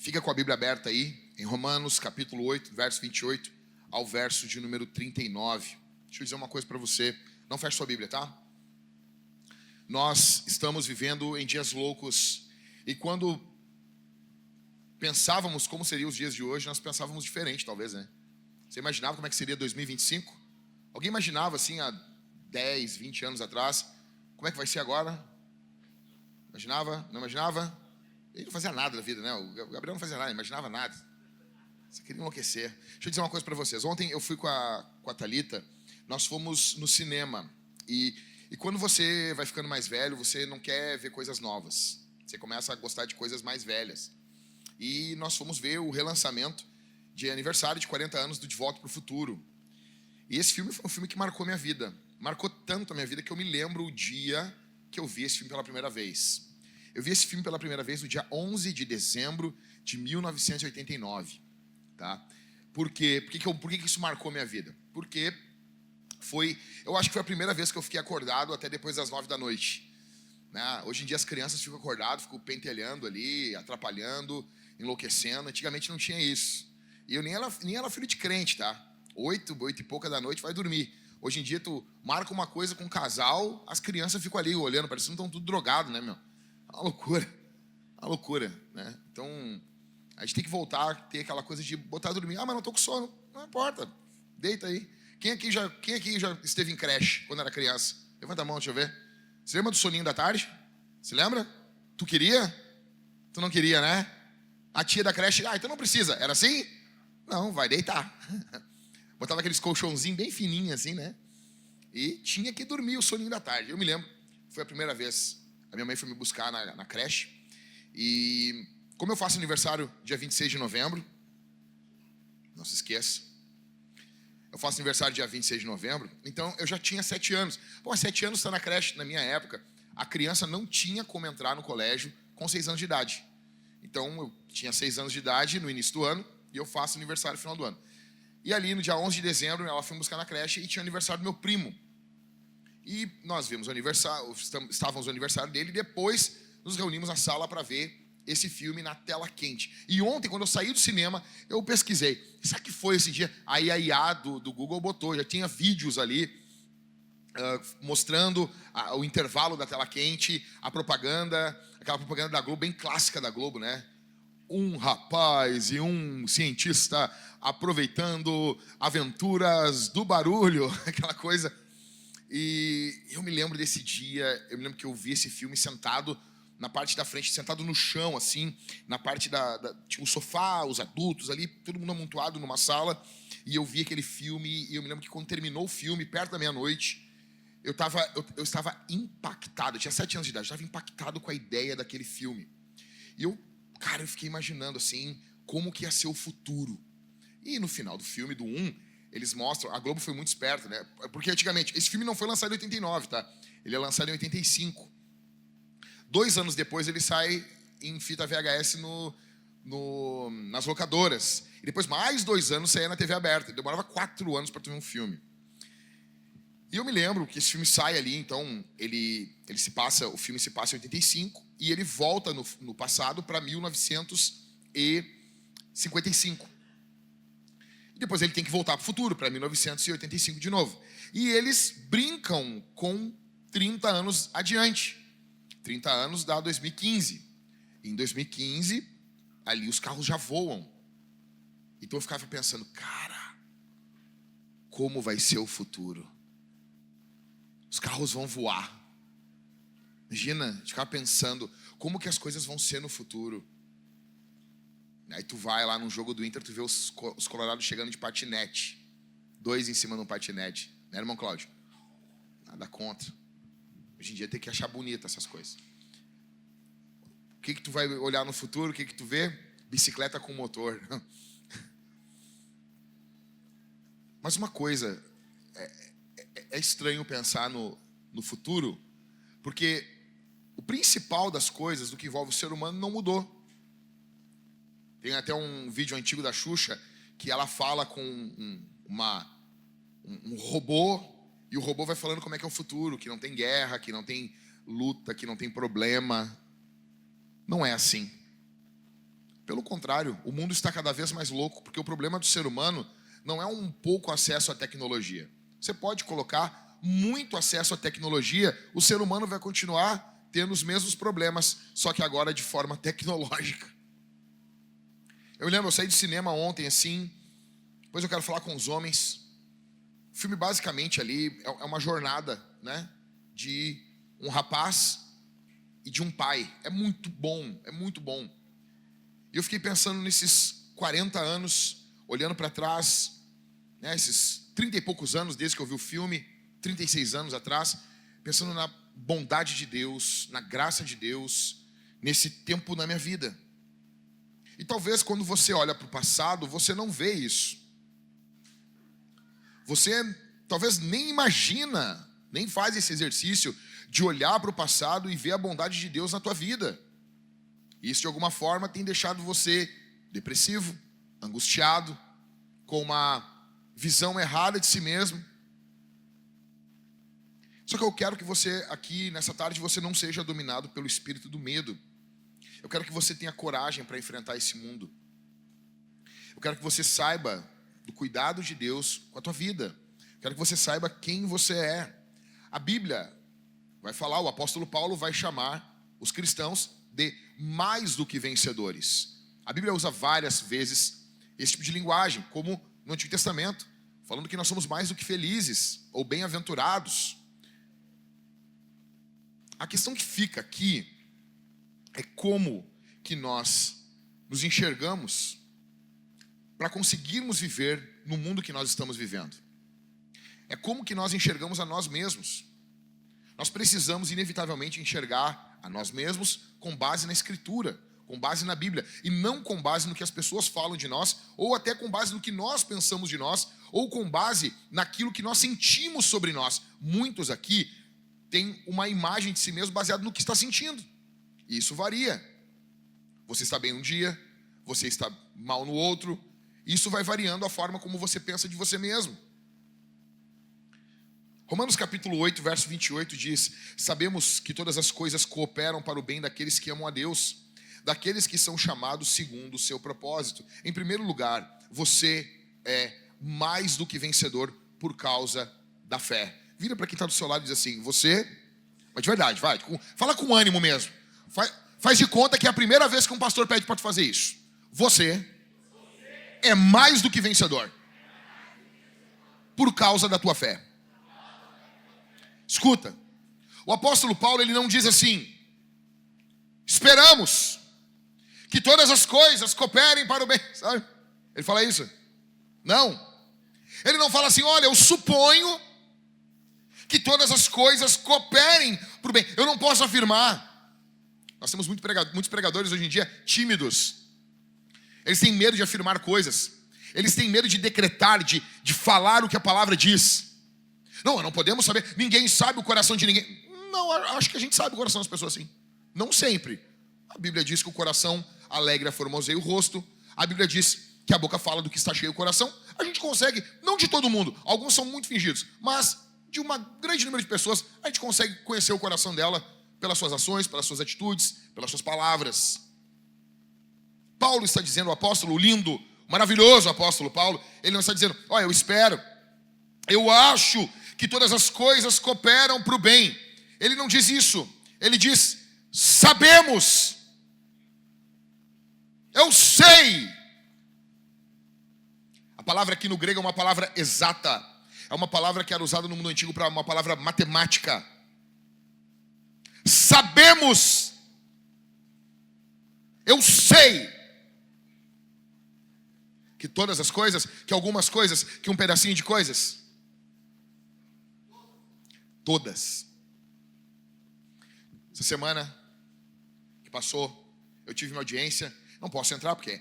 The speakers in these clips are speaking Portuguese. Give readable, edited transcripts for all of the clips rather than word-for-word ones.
Fica com a Bíblia aberta aí, em Romanos, capítulo 8, verso 28, ao verso de número 39. Deixa eu dizer uma coisa para você. Não feche sua Bíblia, tá? Nós estamos vivendo em dias loucos. E quando pensávamos como seriam os dias de hoje, nós pensávamos diferente, talvez, né? Você imaginava como é que seria 2025? Alguém imaginava, assim, há 10, 20 anos atrás, como é que vai ser agora? Imaginava? Não imaginava? Ele não fazia nada da vida, né? O Gabriel não fazia nada, não imaginava nada. Você queria enlouquecer. Deixa eu dizer uma coisa para vocês. Ontem eu fui com a Thalita, nós fomos no cinema. E quando você vai ficando mais velho, você não quer ver coisas novas. Você começa a gostar de coisas mais velhas. E nós fomos ver o relançamento de aniversário de 40 anos do De Volta para o Futuro. E esse filme foi um filme que marcou minha vida. Marcou tanto a minha vida que eu me lembro o dia que eu vi esse filme pela primeira vez. Eu vi esse filme pela primeira vez no dia 11 de dezembro de 1989. Tá? Por quê? Por que isso marcou minha vida? Porque eu acho que foi a primeira vez que eu fiquei acordado até depois das 9 da noite. Né? Hoje em dia as crianças ficam acordadas, ficam pentelhando ali, atrapalhando, enlouquecendo. Antigamente não tinha isso. E eu nem era filho de crente, tá? 8 e pouca da noite vai dormir. Hoje em dia tu marca uma coisa com um casal, as crianças ficam ali olhando, parecendo que estão tudo drogados, né, meu? É uma loucura, né? Então, a gente tem que voltar a ter aquela coisa de botar a dormir. Ah, mas não tô com sono. Não importa, deita aí. Quem aqui já esteve em creche quando era criança? Levanta a mão, deixa eu ver. Você lembra do soninho da tarde? Você lembra? Tu queria? Tu não queria, né? A tia da creche, então não precisa. Era assim? Não, vai deitar. Botava aqueles colchãozinhos bem fininhos assim, né? E tinha que dormir o soninho da tarde. Eu me lembro, foi a primeira vez. A minha mãe foi me buscar na creche. E como eu faço aniversário dia 26 de novembro, não se esqueça. Eu faço aniversário dia 26 de novembro, então eu já tinha 7 anos. Pô, 7 anos está na creche, na minha época. A criança não tinha como entrar no colégio com 6 anos de idade. Então eu tinha 6 anos de idade no início do ano e eu faço aniversário no final do ano. E ali no dia 11 de dezembro ela foi me buscar na creche e tinha aniversário do meu primo. E nós vimos o aniversário, estávamos no aniversário dele e depois nos reunimos na sala para ver esse filme na tela quente. E ontem, quando eu saí do cinema, eu pesquisei. Sabe o que foi esse dia? Aí a IA do Google botou, já tinha vídeos ali mostrando o intervalo da tela quente, a propaganda, aquela propaganda da Globo, bem clássica da Globo, né? Um rapaz e um cientista aproveitando aventuras do barulho, aquela coisa. E eu me lembro desse dia, eu me lembro que eu vi esse filme sentado na parte da frente, sentado no chão, assim, na parte tinha um sofá, os adultos ali, todo mundo amontoado numa sala, e eu vi aquele filme, e eu me lembro que quando terminou o filme, perto da meia-noite, eu estava impactado, eu tinha 7 anos de idade, eu estava impactado com a ideia daquele filme. E eu fiquei imaginando, assim, como que ia ser o futuro. E no final do filme, do 1, eles mostram, a Globo foi muito esperta, né? Porque antigamente, esse filme não foi lançado em 89, tá? Ele é lançado em 85. 2 anos depois ele sai em fita VHS nas locadoras. E depois mais 2 anos saía na TV aberta. Demorava 4 anos para ter um filme. E eu me lembro que esse filme sai ali, então o filme se passa em 85 e ele volta no passado para 1955. E depois ele tem que voltar para o futuro, para 1985 de novo. E eles brincam com 30 anos adiante. 30 anos dá 2015. Em 2015, ali os carros já voam. Então eu ficava pensando, cara, como vai ser o futuro? Os carros vão voar. Imagina, eu ficava pensando, como que as coisas vão ser no futuro? Aí tu vai lá num jogo do Inter, tu vê os colorados chegando de patinete. 2 em cima de um patinete. Né, irmão Cláudio? Nada contra. Hoje em dia tem que achar bonito essas coisas. O que tu vai olhar no futuro? O que tu vê? Bicicleta com motor. Mas uma coisa, é estranho pensar no futuro, porque o principal das coisas, do que envolve o ser humano, não mudou. Tem até um vídeo antigo da Xuxa, que ela fala com um robô, e o robô vai falando como é que é o futuro, que não tem guerra, que não tem luta, que não tem problema. Não é assim. Pelo contrário, o mundo está cada vez mais louco, porque o problema do ser humano não é um pouco acesso à tecnologia. Você pode colocar muito acesso à tecnologia, o ser humano vai continuar tendo os mesmos problemas, só que agora de forma tecnológica. Eu me lembro, eu saí do cinema ontem assim, depois eu quero falar com os homens. O filme basicamente ali é uma jornada, né, de um rapaz e de um pai. É muito bom, é muito bom. E eu fiquei pensando nesses 40 anos, olhando para trás, né, esses 30 e poucos anos desde que eu vi o filme, 36 anos atrás, pensando na bondade de Deus, na graça de Deus, nesse tempo na minha vida. E talvez quando você olha para o passado, você não vê isso. Você talvez nem imagina, nem faz esse exercício de olhar para o passado e ver a bondade de Deus na tua vida. Isso de alguma forma tem deixado você depressivo, angustiado, com uma visão errada de si mesmo. Só que eu quero que você aqui, nessa tarde, você não seja dominado pelo espírito do medo. Eu quero que você tenha coragem para enfrentar esse mundo. Eu quero que você saiba do cuidado de Deus com a tua vida. Eu quero que você saiba quem você é. A Bíblia vai falar, o apóstolo Paulo vai chamar os cristãos de mais do que vencedores. A Bíblia usa várias vezes esse tipo de linguagem, como no Antigo Testamento, falando que nós somos mais do que felizes ou bem-aventurados. A questão que fica aqui é como que nós nos enxergamos para conseguirmos viver no mundo que nós estamos vivendo. É como que nós enxergamos a nós mesmos. Nós precisamos inevitavelmente enxergar a nós mesmos com base na Escritura, com base na Bíblia, e não com base no que as pessoas falam de nós, ou até com base no que nós pensamos de nós, ou com base naquilo que nós sentimos sobre nós. Muitos aqui têm uma imagem de si mesmo baseada no que está sentindo. E isso varia. Você está bem um dia, você está mal no outro. Isso vai variando a forma como você pensa de você mesmo. Romanos capítulo 8, verso 28 diz: sabemos que todas as coisas cooperam para o bem daqueles que amam a Deus, daqueles que são chamados segundo o seu propósito. Em primeiro lugar, você é mais do que vencedor por causa da fé. Vira para quem está do seu lado e diz assim: você, mas de verdade, vai, fala com ânimo mesmo. Faz de conta que é a primeira vez que um pastor pede para tu fazer isso. Você é mais do que vencedor por causa da tua fé. Escuta, o apóstolo Paulo, ele não diz assim: esperamos que todas as coisas cooperem para o bem, sabe? Ele fala isso? Não. Ele não fala assim: olha, eu suponho que todas as coisas cooperem para o bem. Eu não posso afirmar. Nós temos muitos pregadores hoje em dia tímidos. Eles têm medo de afirmar coisas. Eles têm medo de decretar, de falar o que a palavra diz. Não podemos saber. Ninguém sabe o coração de ninguém. Não, acho que a gente sabe o coração das pessoas assim. Não sempre. A Bíblia diz que o coração alegra, formoseia o rosto. A Bíblia diz que a boca fala do que está cheio o coração. A gente consegue, não de todo mundo, alguns são muito fingidos, mas de uma grande número de pessoas, a gente consegue conhecer o coração dela pelas suas ações, pelas suas atitudes, pelas suas palavras. Paulo está dizendo, o apóstolo lindo, maravilhoso apóstolo Paulo, ele não está dizendo: olha, eu espero, eu acho que todas as coisas cooperam para o bem. Ele não diz isso. Ele diz: sabemos. Eu sei. A palavra aqui no grego é uma palavra exata. É uma palavra que era usada no mundo antigo para uma palavra matemática. Sabemos. Eu sei que todas as coisas, que algumas coisas, que um pedacinho de coisas. Todas. Essa semana que passou, eu tive uma audiência. Não posso entrar porque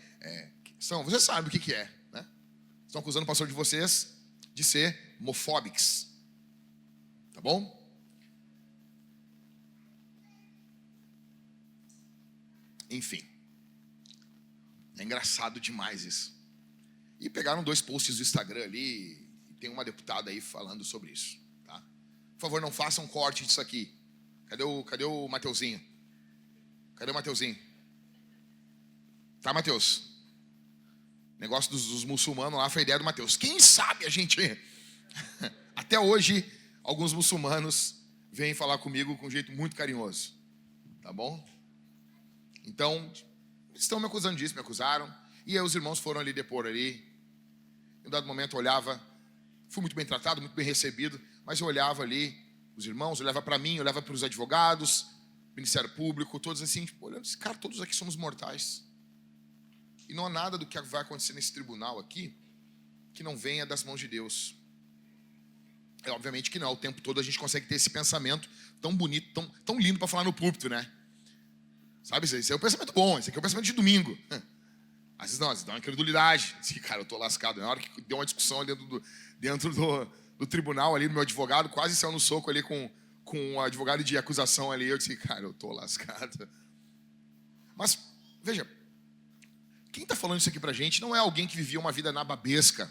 você sabe o que é, né? Estão acusando o pastor de vocês de ser homofóbicos. Tá bom? Enfim. É engraçado demais isso. E pegaram 2 posts do Instagram ali, e tem uma deputada aí falando sobre isso, tá? Por favor, não façam um corte disso aqui. Cadê o Mateuzinho? Cadê o Mateuzinho? Tá, Mateus? Negócio dos muçulmanos lá foi a ideia do Mateus. Quem sabe a gente... Até hoje, alguns muçulmanos vêm falar comigo com um jeito muito carinhoso. Tá bom? Então, estão me acusando disso, me acusaram. E aí os irmãos foram ali depor ali. Em um dado momento eu olhava, fui muito bem tratado, muito bem recebido, mas eu olhava ali, os irmãos, olhava para mim, olhava para os advogados, Ministério Público, todos assim, tipo, olhando, esse cara, todos aqui somos mortais. E não há nada do que vai acontecer nesse tribunal aqui que não venha das mãos de Deus. É obviamente que não, o tempo todo a gente consegue ter esse pensamento tão bonito, tão lindo para falar no púlpito, né? Sabe, esse é o pensamento bom, esse aqui é o pensamento de domingo. Às vezes não, às vezes dá uma incredulidade. Assim, cara, eu tô lascado. Na hora que deu uma discussão ali dentro do tribunal ali, do meu advogado, quase saiu no soco ali com o advogado de acusação ali. Eu disse, cara, eu tô lascado. Mas, veja, quem está falando isso aqui pra gente não é alguém que vivia uma vida nababesca,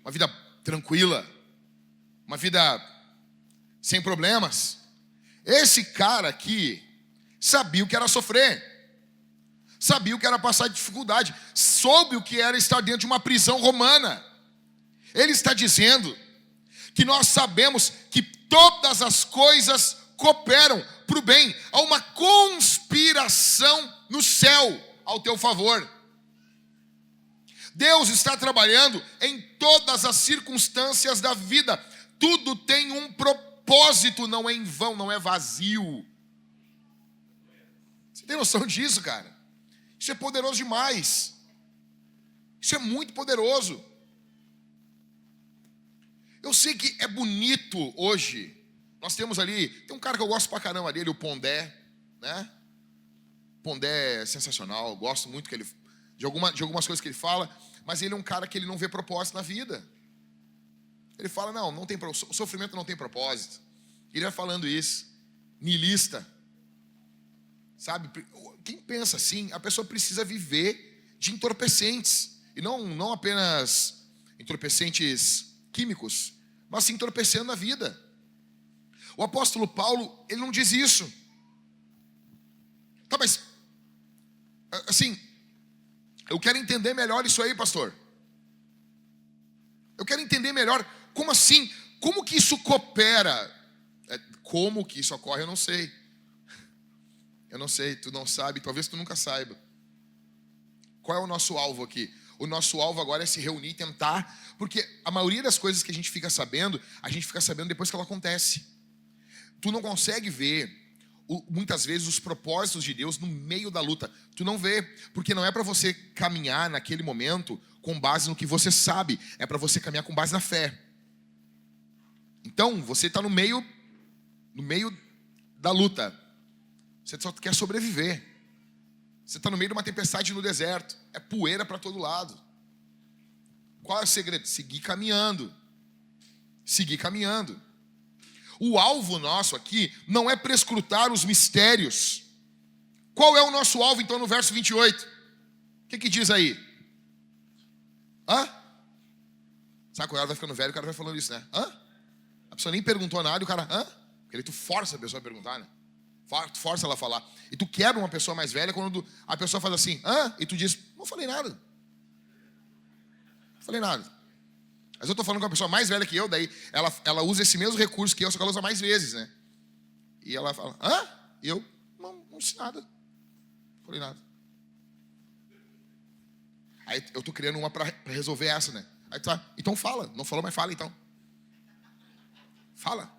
uma vida tranquila, uma vida sem problemas. Esse cara aqui sabia o que era sofrer, sabia o que era passar dificuldade, soube o que era estar dentro de uma prisão romana. Ele está dizendo que nós sabemos que todas as coisas cooperam para o bem. Há uma conspiração no céu ao teu favor. Deus está trabalhando em todas as circunstâncias da vida. Tudo tem um propósito, não é em vão, não é vazio. Você tem noção disso, cara? Isso é poderoso demais. Isso é muito poderoso. Eu sei que é bonito hoje. Nós temos ali, tem um cara que eu gosto pra caramba dele, o Pondé, né? Pondé é sensacional, eu gosto muito de algumas coisas que ele fala, mas ele é um cara que ele não vê propósito na vida. Ele fala, não tem, o sofrimento não tem propósito. Ele vai falando isso, niilista. Sabe, quem pensa assim, a pessoa precisa viver de entorpecentes. E não apenas entorpecentes químicos, mas se entorpecendo na vida. O apóstolo Paulo, ele não diz isso. Tá, mas assim, eu quero entender melhor isso aí, pastor. Eu quero entender melhor, como assim? Como que isso coopera? Como que isso ocorre, eu não sei. Eu não sei, tu não sabe, talvez tu nunca saiba. Qual é o nosso alvo aqui? O nosso alvo agora é se reunir e tentar, porque a maioria das coisas que a gente fica sabendo depois que ela acontece. Tu não consegue ver, muitas vezes, os propósitos de Deus no meio da luta. Tu não vê, porque não é para você caminhar naquele momento com base no que você sabe, é para você caminhar com base na fé. Então, você está no meio da luta. Você só quer sobreviver. Você está no meio de uma tempestade no deserto. É poeira para todo lado. Qual é o segredo? Seguir caminhando. Seguir caminhando. O alvo nosso aqui não é prescrutar os mistérios. Qual é o nosso alvo, então, no verso 28? O que diz aí? Sabe quando ela vai ficando velho, o cara vai falando isso, né? A pessoa nem perguntou nada e o cara, Porque aí tu força a pessoa a perguntar, né? Tu força ela a falar. E tu quebra uma pessoa mais velha quando a pessoa faz assim, e tu diz, não falei nada. Não falei nada. Mas eu estou falando com uma pessoa mais velha que eu, daí ela usa esse mesmo recurso que eu, só que ela usa mais vezes, né? E ela fala, E eu, não disse nada. Não falei nada. Aí eu estou criando uma para resolver essa, né? Aí tu então fala. Não falou, mas fala então. Fala.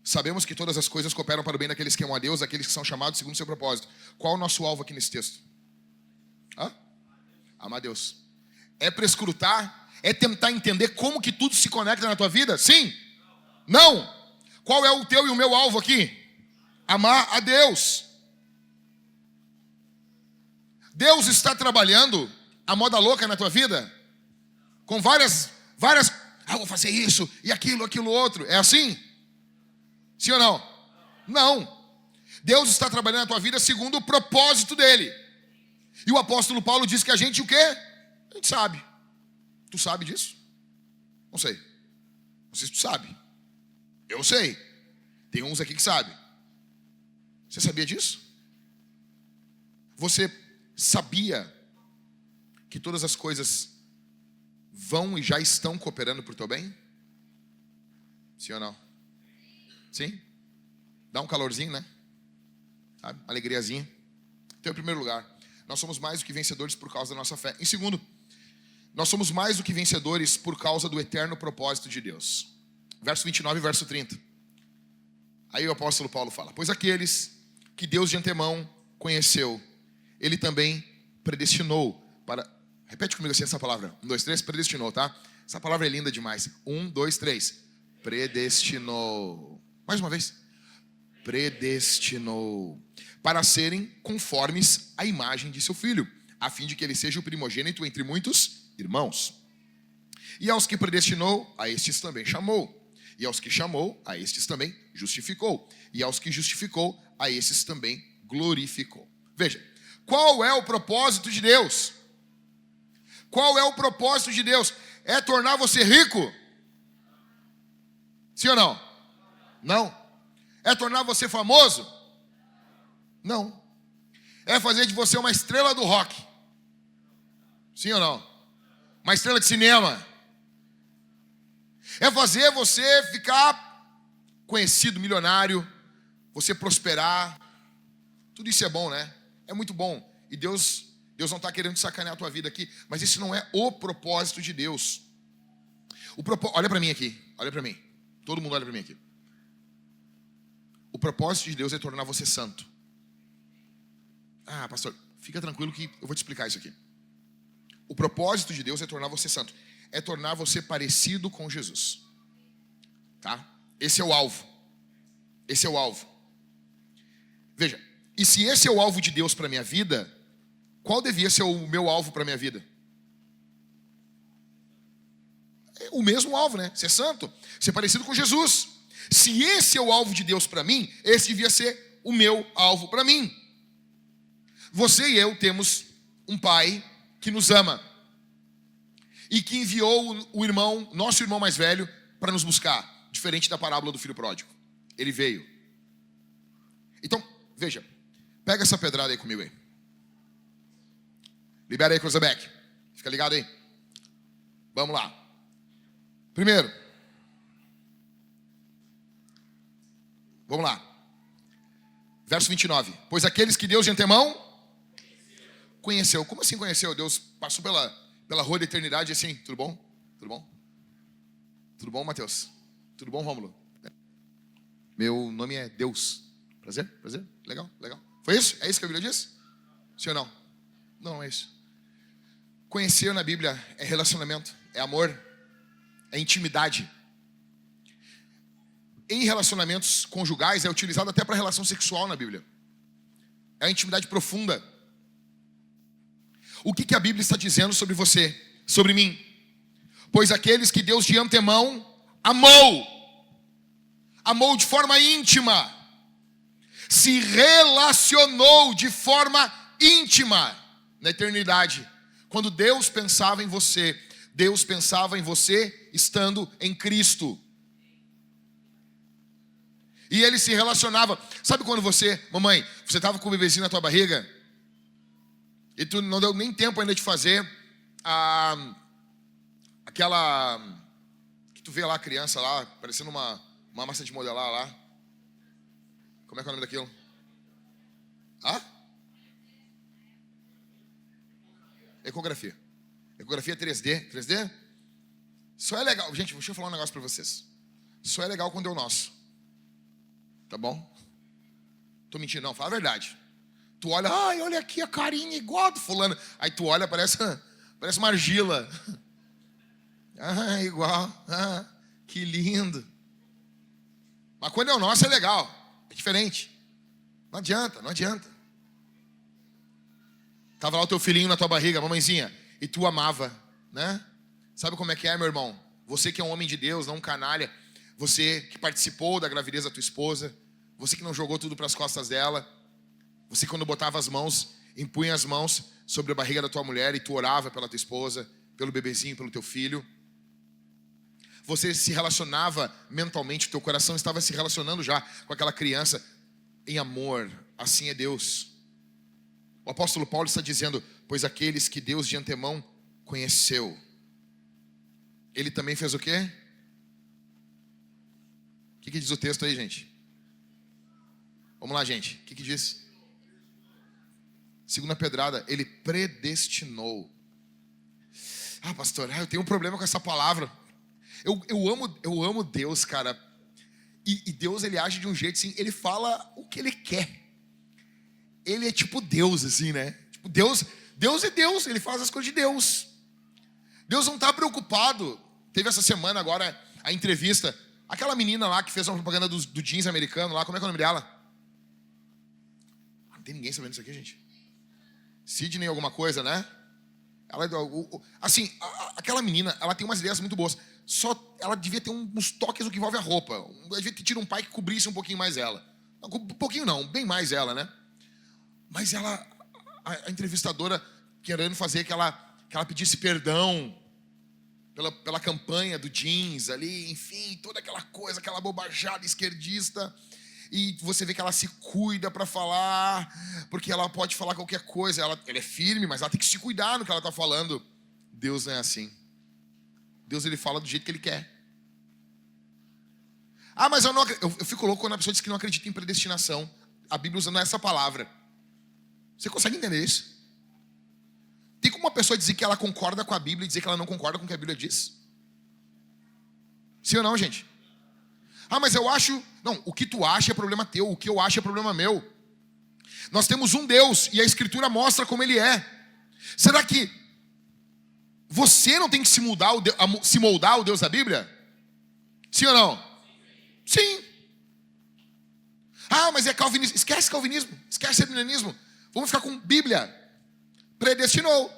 Sabemos que todas as coisas cooperam para o bem daqueles que amam a Deus, daqueles que são chamados segundo o seu propósito. Qual é o nosso alvo aqui nesse texto? Amar a Deus. É prescrutar? É tentar entender como que tudo se conecta na tua vida? Sim? Não? Qual é o teu e o meu alvo aqui? Amar a Deus. Deus está trabalhando a moda louca na tua vida? Com várias, vou fazer isso e aquilo outro. É assim? Sim ou não? Não. Deus está trabalhando na tua vida segundo o propósito dele. E o apóstolo Paulo diz que a gente o quê? A gente sabe. Tu sabe disso? Não sei. Não sei se tu sabe. Eu sei. Tem uns aqui que sabem. Você sabia disso? Você sabia que todas as coisas vão e já estão cooperando para o teu bem? Sim ou não? Sim? Dá um calorzinho, né? Sabe? Alegriazinha. Então, em primeiro lugar, nós somos mais do que vencedores por causa da nossa fé. Em segundo, nós somos mais do que vencedores por causa do eterno propósito de Deus. Verso 29 e verso 30. Aí o apóstolo Paulo fala: pois aqueles que Deus de antemão conheceu, Ele também predestinou para... Repete comigo assim essa palavra. 1, 2, 3, predestinou, tá? Essa palavra é linda demais. 1, 2, 3. Predestinou. Mais uma vez. Predestinou. Para serem conformes à imagem de seu Filho, a fim de que ele seja o primogênito entre muitos irmãos. E aos que predestinou, a estes também chamou. E aos que chamou, a estes também justificou. E aos que justificou, a estes também glorificou. Veja, qual é o propósito de Deus? Qual é o propósito de Deus? É tornar você rico? Sim ou não? Não. É tornar você famoso? Não. É fazer de você uma estrela do rock? Sim ou não? Uma estrela de cinema? É fazer você ficar conhecido, milionário, você prosperar. Tudo isso é bom, né? É muito bom. E Deus não está querendo sacanear a tua vida aqui, mas isso não é o propósito de Deus. Olha para mim aqui, olha para mim. Todo mundo olha para mim aqui. O propósito de Deus é tornar você santo. Ah, pastor, fica tranquilo que eu vou te explicar isso aqui. O propósito de Deus é tornar você santo. É tornar você parecido com Jesus. Tá? Esse é o alvo. Esse é o alvo. Veja, e se esse é o alvo de Deus para a minha vida, qual devia ser o meu alvo para a minha vida? É o mesmo alvo, né? Ser santo, ser parecido com Jesus. Se esse é o alvo de Deus para mim, esse devia ser o meu alvo para mim. Você e eu temos um pai que nos ama e que enviou o irmão, nosso irmão mais velho, para nos buscar, diferente da parábola do filho pródigo. Ele veio. Então, veja, pega essa pedrada aí comigo aí. Libera aí, Cruzebeck. Fica ligado aí. Vamos lá. Primeiro, vamos lá. Verso 29. Pois aqueles que Deus de antemão conheceu. Como assim conheceu? Deus passou pela rua da eternidade assim. Tudo bom? Tudo bom? Tudo bom, Mateus? Tudo bom, Rômulo? Meu nome é Deus. Prazer? Prazer? Legal? Legal. Foi isso? É isso que a Bíblia diz? Sim ou não? Não é isso. Conhecer na Bíblia é relacionamento, é amor, é intimidade. Em relacionamentos conjugais é utilizado até para relação sexual na Bíblia. É a intimidade profunda. O que a Bíblia está dizendo sobre você, sobre mim? Pois aqueles que Deus de antemão amou de forma íntima, se relacionou de forma íntima na eternidade. Quando Deus pensava em você, Deus pensava em você estando em Cristo. E Ele se relacionava. Sabe quando mamãe, você estava com o bebezinho na tua barriga e tu não deu nem tempo ainda de fazer aquela que tu vê lá a criança lá, parecendo uma massa de modelar lá. Como é que é o nome daquilo? Ecografia. Ecografia 3D. 3D? Só é legal. Gente, deixa eu falar um negócio pra vocês. Só é legal quando é o nosso. Tá bom? Tô mentindo, não. Fala a verdade. Tu olha, olha aqui a carinha igual do fulano. Aí tu olha, parece uma argila. Igual. Que lindo. Mas quando é o nosso é legal. É diferente. Não adianta. Tava lá o teu filhinho na tua barriga, mamãezinha, e tu amava, né? Sabe como é que é, meu irmão? Você que é um homem de Deus, não um canalha. Você que participou da gravidez da tua esposa. Você que não jogou tudo para as costas dela. Você quando botava as mãos, impunha as mãos sobre a barriga da tua mulher e tu orava pela tua esposa, pelo bebezinho, pelo teu filho. Você se relacionava mentalmente, o teu coração estava se relacionando já com aquela criança em amor. Assim é Deus. O apóstolo Paulo está dizendo: pois aqueles que Deus de antemão conheceu, Ele também fez o quê? O que diz o texto aí, gente? Vamos lá, gente. O que diz? Segunda pedrada, Ele predestinou. Ah, pastor, eu tenho um problema com essa palavra. Eu amo Deus, cara. E Deus, Ele age de um jeito assim, Ele fala o que Ele quer. Ele é tipo Deus, assim, né? Tipo, Deus é Deus, Ele faz as coisas de Deus. Deus não está preocupado. Teve essa semana agora a entrevista. Aquela menina lá que fez uma propaganda do jeans americano lá, como é que é o nome dela? Não tem ninguém sabendo isso aqui, gente. Sidney alguma coisa, né? Assim, aquela menina, ela tem umas ideias muito boas. Só ela devia ter uns toques no que envolve a roupa. Ela devia ter tido um pai que cobrisse um pouquinho mais ela. Um pouquinho não, bem mais ela, né? Mas ela, a entrevistadora, querendo fazer que ela pedisse perdão pela campanha do jeans ali, enfim, toda aquela coisa, aquela bobajada esquerdista. E você vê que ela se cuida para falar, porque ela pode falar qualquer coisa. Ela é firme, mas ela tem que se cuidar no que ela está falando. Deus não é assim. Deus, Ele fala do jeito que Ele quer. Ah, mas eu fico louco quando a pessoa diz que não acredita em predestinação. A Bíblia usando essa palavra. Você consegue entender isso? Tem como uma pessoa dizer que ela concorda com a Bíblia e dizer que ela não concorda com o que a Bíblia diz? Sim ou não, gente? Ah, mas eu acho... Não, o que tu acha é problema teu. O que eu acho é problema meu. Nós temos um Deus e a Escritura mostra como Ele é. Será que você não tem que se moldar ao Deus da Bíblia? Sim ou não? Sim. Ah, mas é calvinismo. Esquece calvinismo. Esquece arminianismo. Vamos ficar com Bíblia. Predestinou.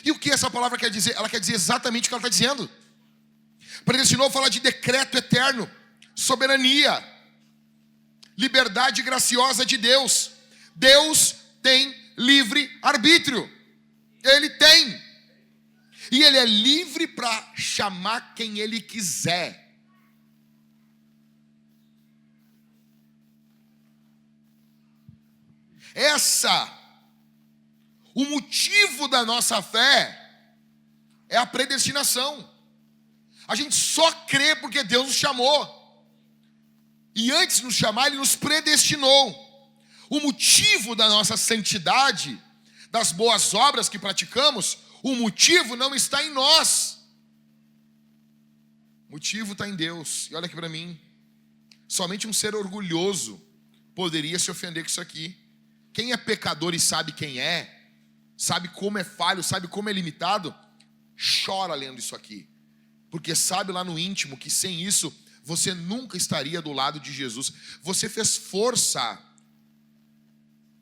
E o que essa palavra quer dizer? Ela quer dizer exatamente o que ela está dizendo. Predestinou fala de decreto eterno, soberania, liberdade graciosa de Deus. Deus tem livre arbítrio. Ele tem. E Ele é livre para chamar quem Ele quiser. O motivo da nossa fé é a predestinação. A gente só crê porque Deus nos chamou. E antes de nos chamar, Ele nos predestinou. O motivo da nossa santidade, das boas obras que praticamos, o motivo não está em nós. O motivo está em Deus. E olha aqui para mim. Somente um ser orgulhoso poderia se ofender com isso aqui. Quem é pecador e sabe quem é, sabe como é falho, sabe como é limitado, chora lendo isso aqui. Porque sabe lá no íntimo que sem isso, você nunca estaria do lado de Jesus. Você fez força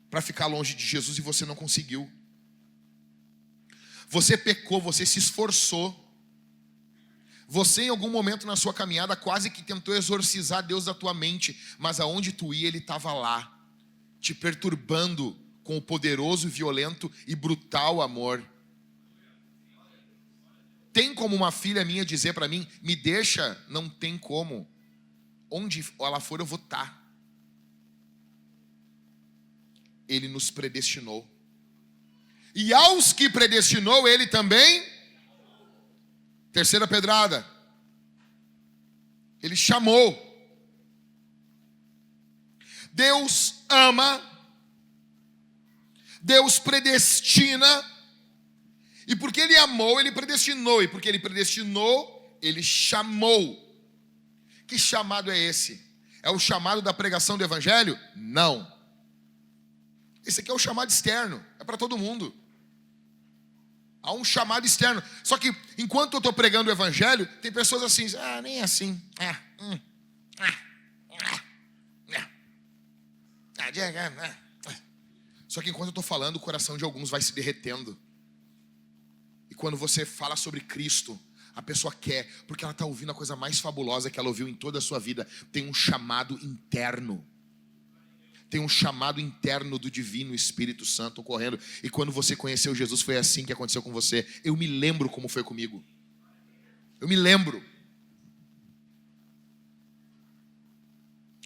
para ficar longe de Jesus e você não conseguiu. Você pecou, você se esforçou. Você em algum momento na sua caminhada quase que tentou exorcizar Deus da tua mente. Mas aonde tu ia, Ele estava lá, te perturbando com o poderoso, violento e brutal amor. Tem como uma filha minha dizer para mim, me deixa? Não tem como. Onde ela for eu vou estar. Ele nos predestinou. E aos que predestinou, Ele também. Terceira pedrada. Ele chamou. Deus ama. Deus predestina. E porque Ele amou, Ele predestinou. E porque Ele predestinou, Ele chamou. Que chamado é esse? É o chamado da pregação do Evangelho? Não. Esse aqui é o chamado externo. É para todo mundo. Há um chamado externo. Só que enquanto eu estou pregando o Evangelho, tem pessoas assim, nem assim. Só que enquanto eu estou falando, o coração de alguns vai se derretendo. E quando você fala sobre Cristo, a pessoa quer, porque ela está ouvindo a coisa mais fabulosa que ela ouviu em toda a sua vida. Tem um chamado interno. Tem um chamado interno do Divino Espírito Santo ocorrendo. E quando você conheceu Jesus, foi assim que aconteceu com você. Eu me lembro como foi comigo. Eu me lembro.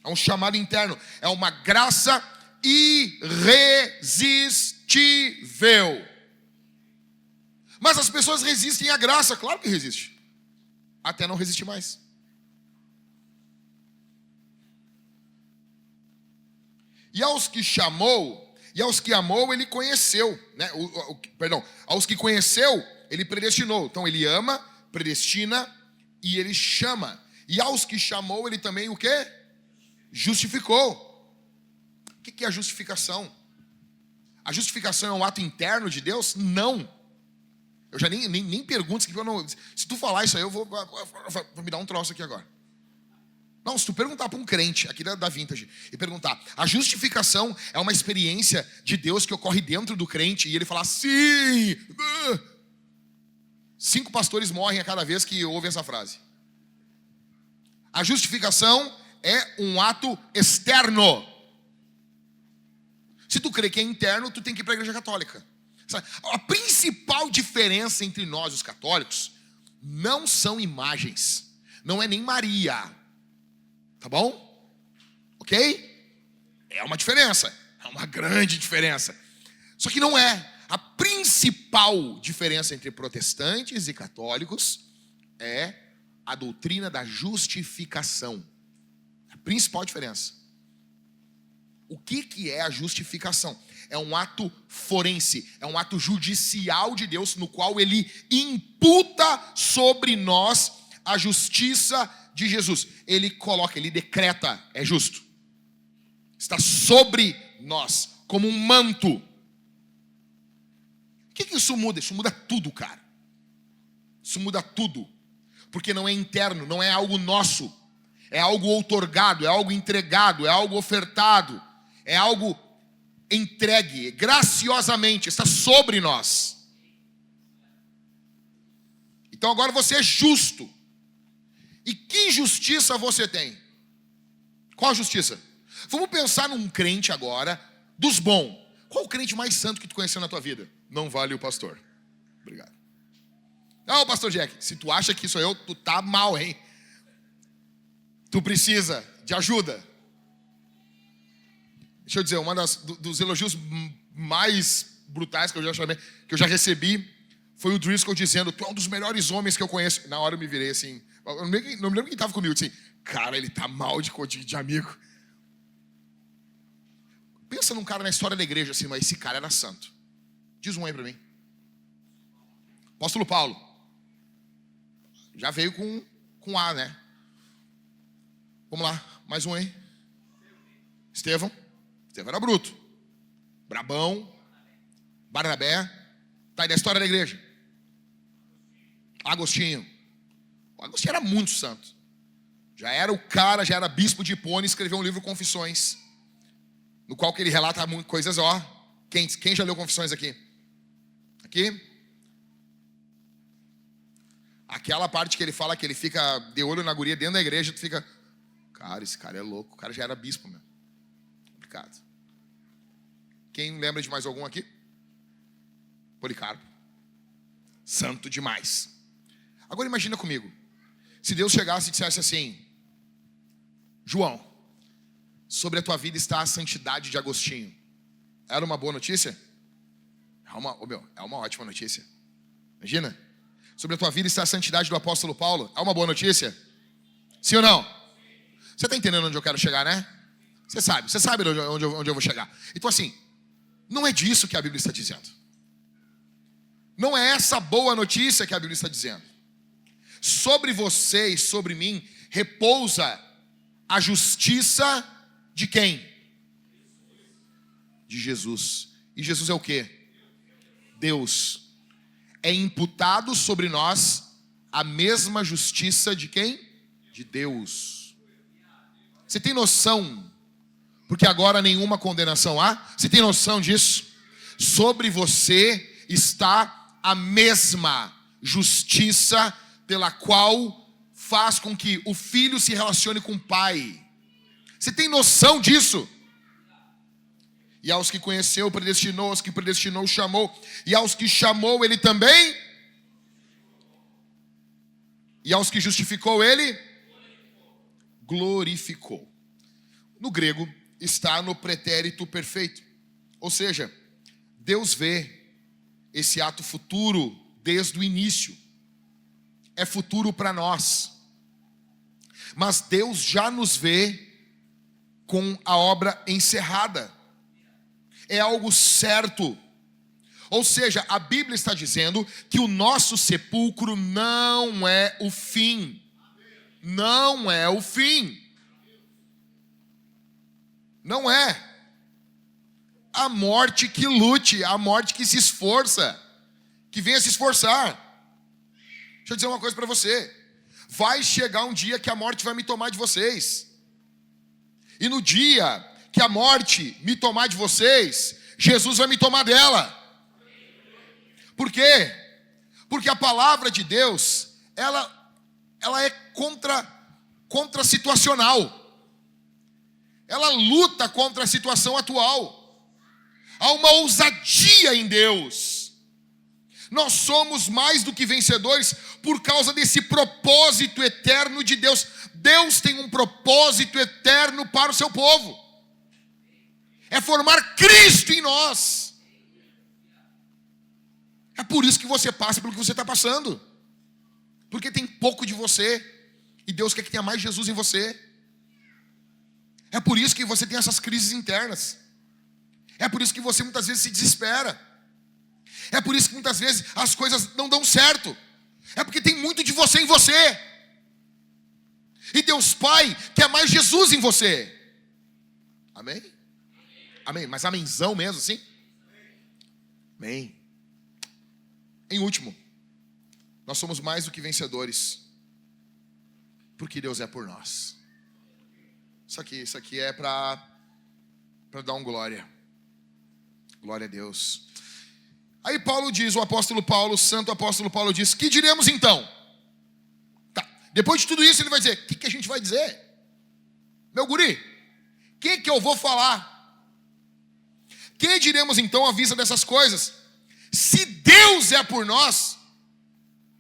É um chamado interno. É uma graça irresistível. Mas as pessoas resistem à graça, claro que resiste. Até não resistir mais. E aos que chamou, e aos que amou, ele conheceu, né? Aos que conheceu, ele predestinou. Então ele ama, predestina e ele chama. E aos que chamou, ele também o quê? Justificou. O que é a justificação? A justificação é um ato interno de Deus? Não. Eu já nem pergunto, se tu falar isso aí, eu vou me dar um troço aqui agora. Não, se tu perguntar para um crente aqui da Vintage e perguntar, a justificação é uma experiência de Deus que ocorre dentro do crente, e ele falar sim, 5 pastores morrem a cada vez que ouvem essa frase. A justificação é um ato externo. Se tu crê que é interno, tu tem que ir para a igreja católica. A principal diferença entre nós, os católicos, não são imagens, não é nem Maria. Tá bom? Ok? É uma diferença. É uma grande diferença. Só que não é. A principal diferença entre protestantes e católicos é a doutrina da justificação. A principal diferença. O que é a justificação? É um ato forense, é um ato judicial de Deus, no qual ele imputa sobre nós a justiça de Jesus. Ele coloca, ele decreta, é justo. Está sobre nós, como um manto. O que isso muda? Isso muda tudo, cara. Isso muda tudo. Porque não é interno, não é algo nosso. É algo outorgado, é algo entregado, é algo ofertado. É algo entregue, graciosamente, está sobre nós. Então agora você é justo. E que justiça você tem? Qual a justiça? Vamos pensar num crente agora, dos bons. Qual o crente mais santo que tu conheceu na tua vida? Não vale o pastor. Obrigado. Não, pastor Jack, se tu acha que sou eu, tu tá mal, hein? Tu precisa de ajuda. Deixa eu dizer, uma dos elogios mais brutais que eu já recebi, foi o Driscoll dizendo, tu é um dos melhores homens que eu conheço. Na hora eu me virei assim, não me lembro quem estava comigo, assim, cara, ele tá mal de amigo. Pensa num cara na história da igreja assim, mas esse cara era santo. Diz um aí pra mim. Apóstolo Paulo. Já veio com A, né? Vamos lá, mais um aí. Estevão era bruto. Brabão. Barnabé. Tá aí da história da igreja. Agostinho. O Agostinho era muito santo. Já era o cara, já era bispo de Hipona, escreveu um livro Confissões, no qual que ele relata coisas, ó. Quem já leu Confissões aqui? Aqui? Aquela parte que ele fala que ele fica de olho na guria dentro da igreja, tu fica, cara, esse cara é louco. O cara já era bispo, meu. Complicado. Quem lembra de mais algum aqui? Policarpo. Santo demais. Agora imagina comigo. Se Deus chegasse e dissesse assim, João, sobre a tua vida está a santidade de Agostinho. Era uma boa notícia? É uma ótima notícia. Imagina. Sobre a tua vida está a santidade do apóstolo Paulo. É uma boa notícia? Sim ou não? Você está entendendo onde eu quero chegar, né? Você sabe onde eu vou chegar. Então assim, não é disso que a Bíblia está dizendo. Não é essa boa notícia que a Bíblia está dizendo. Sobre você e sobre mim repousa a justiça de quem? De Jesus. E Jesus é o quê? Deus. É imputado sobre nós a mesma justiça de quem? De Deus. Você tem noção? Porque agora nenhuma condenação há. Você tem noção disso? Sobre você está a mesma justiça pela qual faz com que o filho se relacione com o pai. Você tem noção disso? E aos que conheceu, predestinou, aos que predestinou, chamou. E aos que chamou, ele também. E aos que justificou, ele glorificou. No grego, está no pretérito perfeito. Ou seja, Deus vê esse ato futuro desde o início. É futuro para nós. Mas Deus já nos vê com a obra encerrada. É algo certo. Ou seja, a Bíblia está dizendo que o nosso sepulcro não é o fim. Não é o fim. Não é. A morte que lute, a morte que se esforça, que venha se esforçar. Deixa eu dizer uma coisa para você. Vai chegar um dia que a morte vai me tomar de vocês. E no dia que a morte me tomar de vocês, Jesus vai me tomar dela. Por quê? Porque a palavra de Deus, ela é contra-situacional. Ela luta contra a situação atual. Há uma ousadia em Deus. Nós somos mais do que vencedores por causa desse propósito eterno de Deus. Deus tem um propósito eterno para o seu povo. É formar Cristo em nós. É por isso que você passa pelo que você está passando. Porque tem pouco de você. E Deus quer que tenha mais Jesus em você. É por isso que você tem essas crises internas. É por isso que você muitas vezes se desespera. É por isso que muitas vezes as coisas não dão certo. É porque tem muito de você em você. E Deus Pai quer mais Jesus em você. Amém? Amém. Mas amenzão mesmo, assim? Amém. Em último, nós somos mais do que vencedores, porque Deus é por nós. Isso aqui é para dar um glória. Glória a Deus. Aí Paulo diz, o apóstolo Paulo, o santo apóstolo Paulo diz, que diremos então? Tá. Depois de tudo isso ele vai dizer, o que a gente vai dizer? Meu guri, o que eu vou falar? Que diremos então à vista dessas coisas? Se Deus é por nós,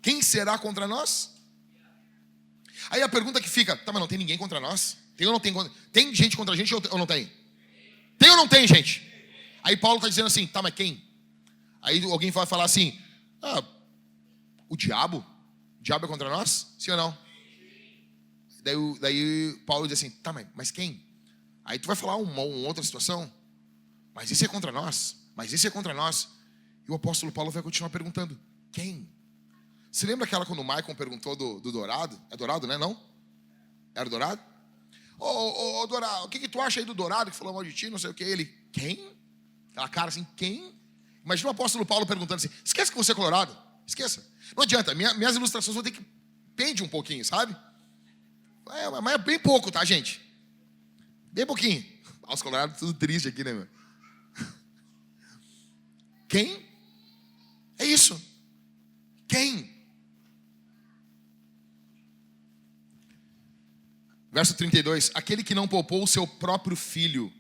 quem será contra nós? Aí a pergunta que fica, tá, mas não tem ninguém contra nós? Tem ou não tem? Tem gente contra a gente ou não tem? Tem ou não tem, gente? Aí Paulo está dizendo assim, tá, mas quem? Aí alguém vai falar assim, o diabo? O diabo é contra nós? Sim ou não? Daí Paulo diz assim, tá, mas quem? Aí tu vai falar uma outra situação, mas isso é contra nós? Mas isso é contra nós? E o apóstolo Paulo vai continuar perguntando, quem? Você lembra aquela quando o Maicon perguntou do Dourado? É Dourado, né? Não? Era Dourado? Ô Dourado, o que tu acha aí do Dourado que falou mal de ti, não sei o que? Ele, quem? Aquela cara assim, quem? Imagina o apóstolo Paulo perguntando assim, esquece que você é colorado, esqueça. Não adianta, minhas ilustrações vão ter que pende um pouquinho, sabe? Mas é bem pouco, tá, gente? Bem pouquinho. Os colorados tudo triste aqui, né, meu? Quem? É isso. Quem? Verso 32. Aquele que não poupou o seu próprio filho,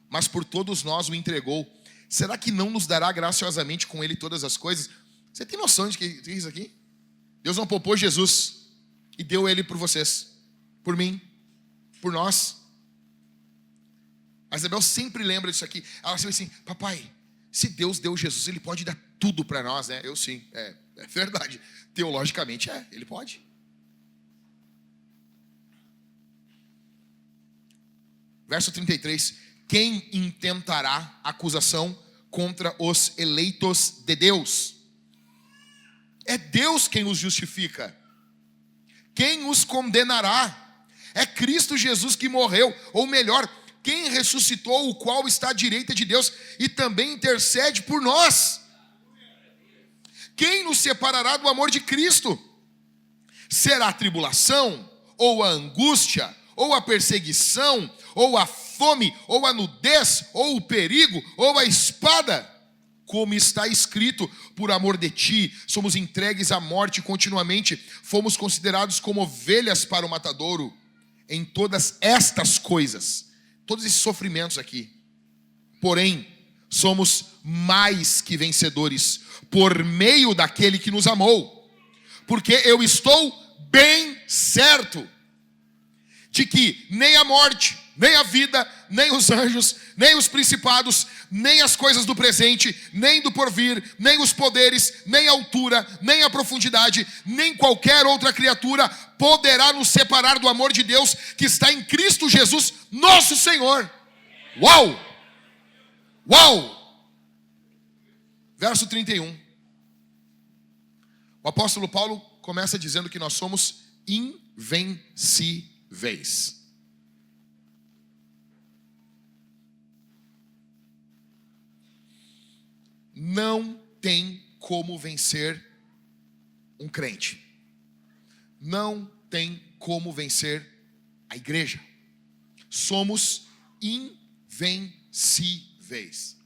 mas por todos nós o entregou, será que não nos dará graciosamente com ele todas as coisas? Você tem noção de que é isso aqui? Deus não poupou Jesus e deu ele por vocês, por mim, por nós. A Isabel sempre lembra disso aqui. Ela sempre assim, papai, se Deus deu Jesus, ele pode dar tudo para nós, né? Eu sim, é verdade. Teologicamente ele pode. Verso 33. Quem intentará acusação contra os eleitos de Deus? É Deus quem os justifica. Quem os condenará? É Cristo Jesus que morreu, ou melhor, quem ressuscitou, o qual está à direita de Deus e também intercede por nós. Quem nos separará do amor de Cristo? Será a tribulação, ou a angústia, ou a perseguição, ou a fome, ou a nudez, ou o perigo, ou a espada? Como está escrito, por amor de ti, somos entregues à morte continuamente, fomos considerados como ovelhas para o matadouro. Em todas estas coisas, todos esses sofrimentos aqui, porém, somos mais que vencedores, por meio daquele que nos amou. Porque eu estou bem certo de que nem a morte, nem a vida, nem os anjos, nem os principados, nem as coisas do presente, nem do porvir, nem os poderes, nem a altura, nem a profundidade, nem qualquer outra criatura poderá nos separar do amor de Deus que está em Cristo Jesus, nosso Senhor. Uau! Uau! Verso 31. O apóstolo Paulo começa dizendo que nós somos invencíveis. Não tem como vencer um crente. Não tem como vencer a igreja. Somos invencíveis.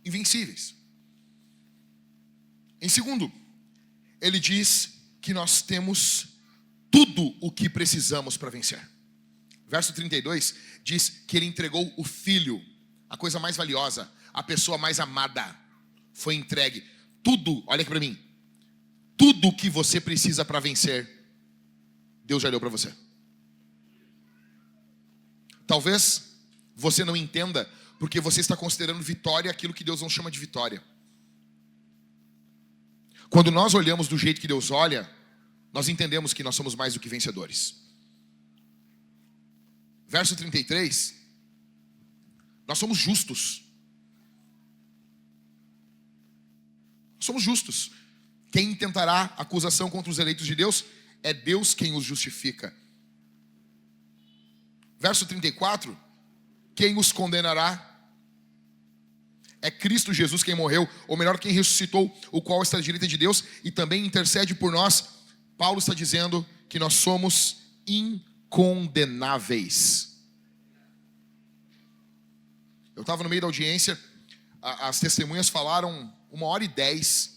Invencíveis. Em segundo, ele diz que nós temos tudo o que precisamos para vencer. Verso 32 diz que ele entregou o Filho, a coisa mais valiosa, a pessoa mais amada, foi entregue. Tudo, olha aqui para mim, tudo o que você precisa para vencer, Deus já deu para você. Talvez você não entenda, porque você está considerando vitória aquilo que Deus não chama de vitória. Quando nós olhamos do jeito que Deus olha, nós entendemos que nós somos mais do que vencedores. Verso 33, nós somos justos. Somos justos. Quem intentará acusação contra os eleitos de Deus, é Deus quem os justifica. Verso 34, quem os condenará? É Cristo Jesus quem morreu, ou melhor, quem ressuscitou, o qual está à direita de Deus e também intercede por nós. Paulo está dizendo que nós somos incondenáveis. Eu estava no meio da audiência, as testemunhas falaram 1h10,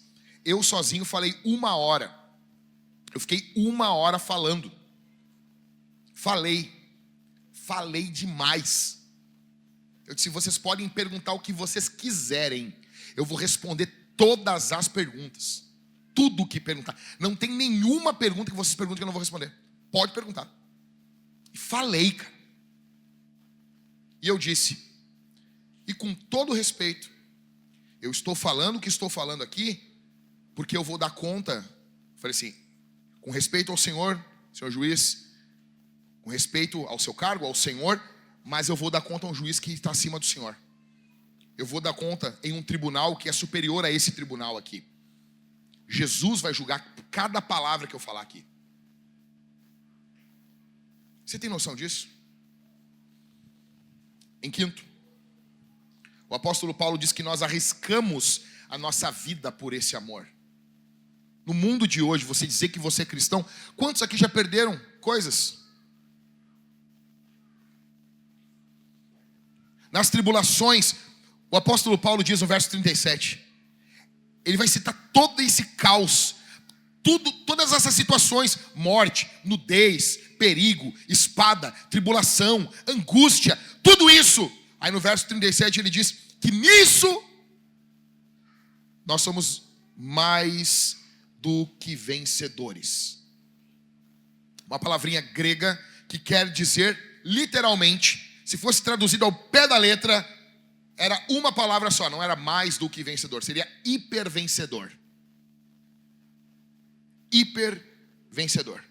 eu sozinho falei 1 hora. Eu fiquei 1 hora falando. Falei demais. Eu disse, vocês podem perguntar o que vocês quiserem, eu vou responder todas as perguntas. Tudo o que perguntar. Não tem nenhuma pergunta que vocês perguntem que eu não vou responder. Pode perguntar. E falei, cara. E eu disse, e com todo respeito, eu estou falando o que estou falando aqui, porque eu vou dar conta. Falei assim, com respeito ao senhor juiz, com respeito ao seu cargo, ao senhor, mas eu vou dar conta a um juiz que está acima do senhor. Eu vou dar conta em um tribunal que é superior a esse tribunal aqui. Jesus vai julgar cada palavra que eu falar aqui. Você tem noção disso? Em quinto, o apóstolo Paulo diz que nós arriscamos a nossa vida por esse amor. No mundo de hoje, você dizer que você é cristão, quantos aqui já perderam coisas? Nas tribulações, o apóstolo Paulo diz no verso 37, ele vai citar todo esse caos, todas essas situações, morte, nudez, perigo, espada, tribulação, angústia, tudo isso. Aí no verso 37 ele diz que nisso nós somos mais do que vencedores. Uma palavrinha grega que quer dizer literalmente, se fosse traduzido ao pé da letra, era uma palavra só, não era mais do que vencedor, seria hipervencedor. Hipervencedor.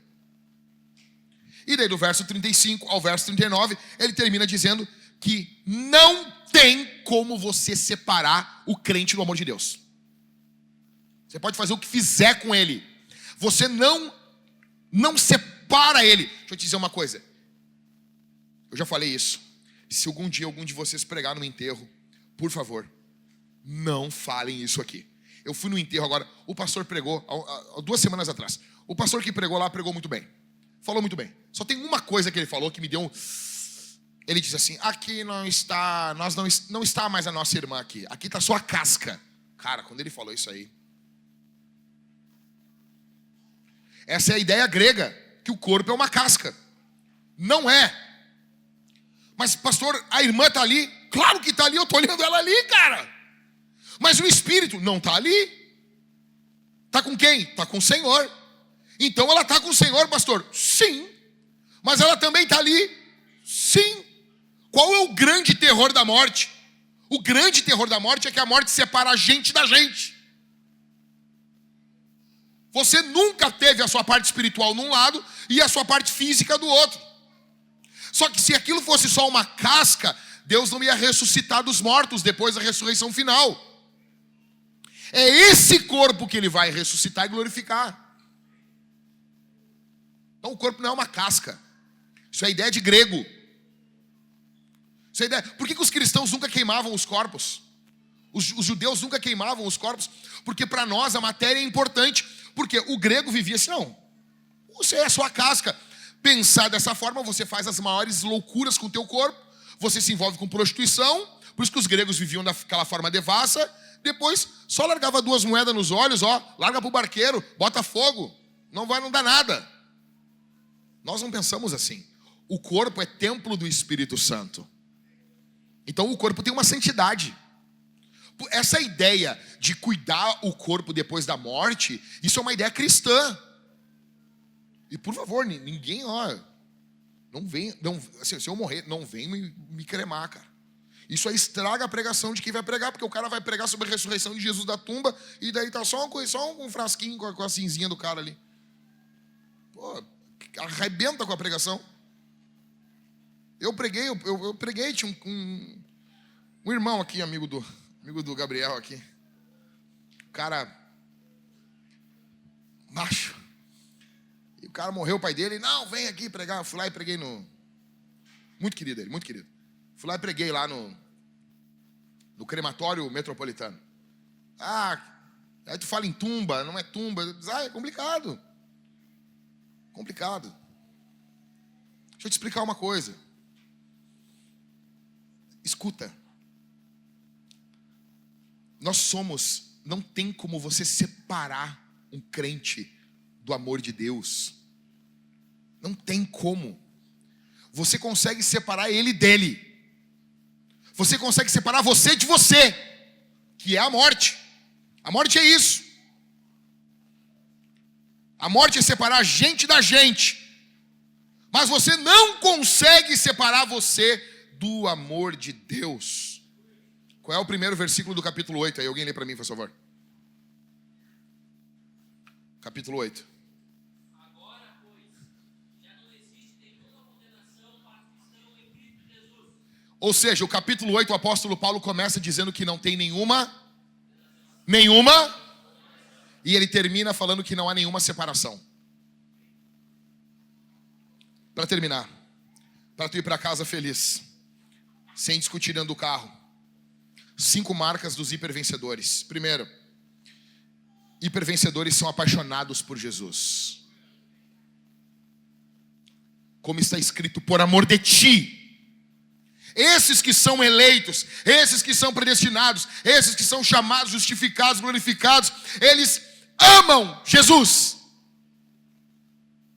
E daí do verso 35 ao verso 39, ele termina dizendo que não tem como você separar o crente do amor de Deus. Você pode fazer o que fizer com ele, você não separa ele. Deixa eu te dizer uma coisa, eu já falei isso. Se algum dia algum de vocês pregar no enterro, por favor, não falem isso aqui. Eu fui no enterro agora, o pastor pregou há 2 semanas atrás. O pastor que pregou lá pregou muito bem. Falou muito bem. Só tem uma coisa que ele falou que me deu um... Ele disse assim, aqui não está mais a nossa irmã aqui. Aqui está só a casca. Cara, quando ele falou isso aí, essa é a ideia grega, que o corpo é uma casca. Não é. Mas pastor, a irmã está ali? Claro que está ali, eu estou olhando ela ali, cara. Mas o espírito não está ali. Está com quem? Está com o Senhor. Então ela está com o Senhor, pastor? Sim. Mas ela também está ali? Sim. Qual é o grande terror da morte? O grande terror da morte é que a morte separa a gente da gente. Você nunca teve a sua parte espiritual num lado e a sua parte física do outro. Só que se aquilo fosse só uma casca, Deus não ia ressuscitar dos mortos depois da ressurreição final. É esse corpo que Ele vai ressuscitar e glorificar. Então o corpo não é uma casca. Isso é ideia de grego. Isso é ideia. Por que os cristãos nunca queimavam os corpos? Os judeus nunca queimavam os corpos? Porque para nós a matéria é importante. Porque o grego vivia assim, não. Você é só a casca. Pensar dessa forma, você faz as maiores loucuras com o teu corpo. Você se envolve com prostituição. Por isso que os gregos viviam daquela forma devassa. Depois, só largava 2 moedas nos olhos, larga pro barqueiro, bota fogo. Não dá nada. Nós não pensamos assim. O corpo é templo do Espírito Santo. Então o corpo tem uma santidade. Essa ideia de cuidar o corpo depois da morte, isso é uma ideia cristã. E por favor, ninguém, não vem, assim, se eu morrer, não vem me cremar, cara. Isso aí estraga a pregação de quem vai pregar, porque o cara vai pregar sobre a ressurreição de Jesus da tumba, e daí tá só um frasquinho com a cinzinha do cara ali. Pô, arrebenta com a pregação. Eu preguei, tinha um irmão aqui, amigo do Gabriel aqui. O cara, macho. E o cara morreu, o pai dele, não, vem aqui pregar. Eu fui lá e preguei muito querido ele, muito querido. Fui lá e preguei lá no crematório metropolitano. Aí tu fala em tumba, não é tumba. É complicado. Complicado. Deixa eu te explicar uma coisa. Escuta. Não tem como você separar um crente do amor de Deus. Não tem como. Você consegue separar ele dele. Você consegue separar você de você, que é a morte. A morte é isso. A morte é separar a gente da gente. Mas você não consegue separar você do amor de Deus. Qual é o primeiro versículo do capítulo 8? Aí alguém lê para mim, por favor. Capítulo 8. Agora, pois, já não existe nenhuma condenação para os que estão em Cristo Jesus. Ou seja, o capítulo 8, o apóstolo Paulo começa dizendo que não tem nenhuma, e ele termina falando que não há nenhuma separação. Para terminar, para tu ir para casa feliz, sem discutir dentro do carro, 5 marcas dos hipervencedores. Primeiro, hipervencedores são apaixonados por Jesus. Como está escrito, por amor de ti. Esses que são eleitos, esses que são predestinados, esses que são chamados, justificados, glorificados, eles amam Jesus.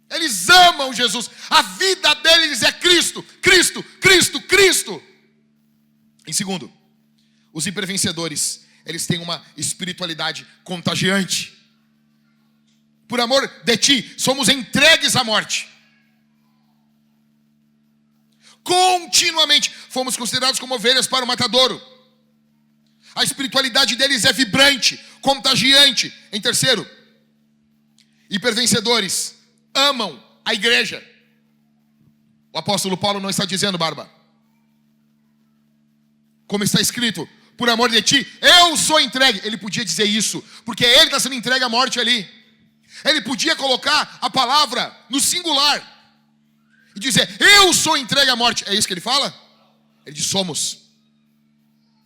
Eles amam Jesus. A vida deles é Cristo, Cristo, Cristo, Cristo. Em segundo, os hipervencedores, eles têm uma espiritualidade contagiante. Por amor de ti, somos entregues à morte. Continuamente fomos considerados como ovelhas para o matadouro. A espiritualidade deles é vibrante, contagiante. Em terceiro, hipervencedores amam a igreja. O apóstolo Paulo não está dizendo, Barba, como está escrito, por amor de ti, eu sou entregue. Ele podia dizer isso, porque ele está sendo entregue à morte ali. Ele podia colocar a palavra no singular e dizer, eu sou entregue à morte. É isso que ele fala? Ele diz, somos.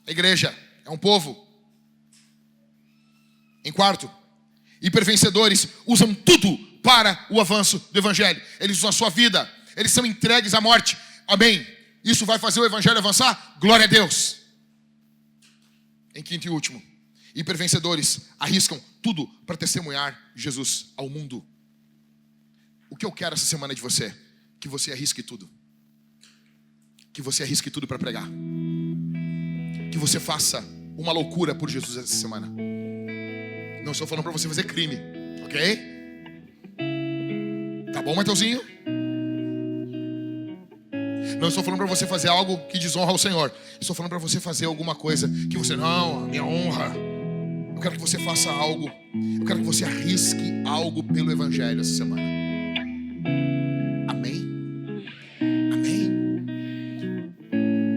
A igreja é um povo. Em quarto, hipervencedores usam tudo para o avanço do evangelho. Eles usam a sua vida. Eles são entregues à morte. Amém. Isso vai fazer o evangelho avançar? Glória a Deus. Em quinto e último, hipervencedores arriscam tudo para testemunhar Jesus ao mundo. O que eu quero essa semana de você? Que você arrisque tudo. Que você arrisque tudo para pregar. Que você faça uma loucura por Jesus essa semana. Não estou falando para você fazer crime, ok? Tá bom, Mateuzinho? Não estou falando para você fazer algo que desonra ao Senhor. Estou falando para você fazer alguma coisa que você, não, a minha honra. Eu quero que você faça algo. Eu quero que você arrisque algo pelo Evangelho essa semana. Amém? Amém?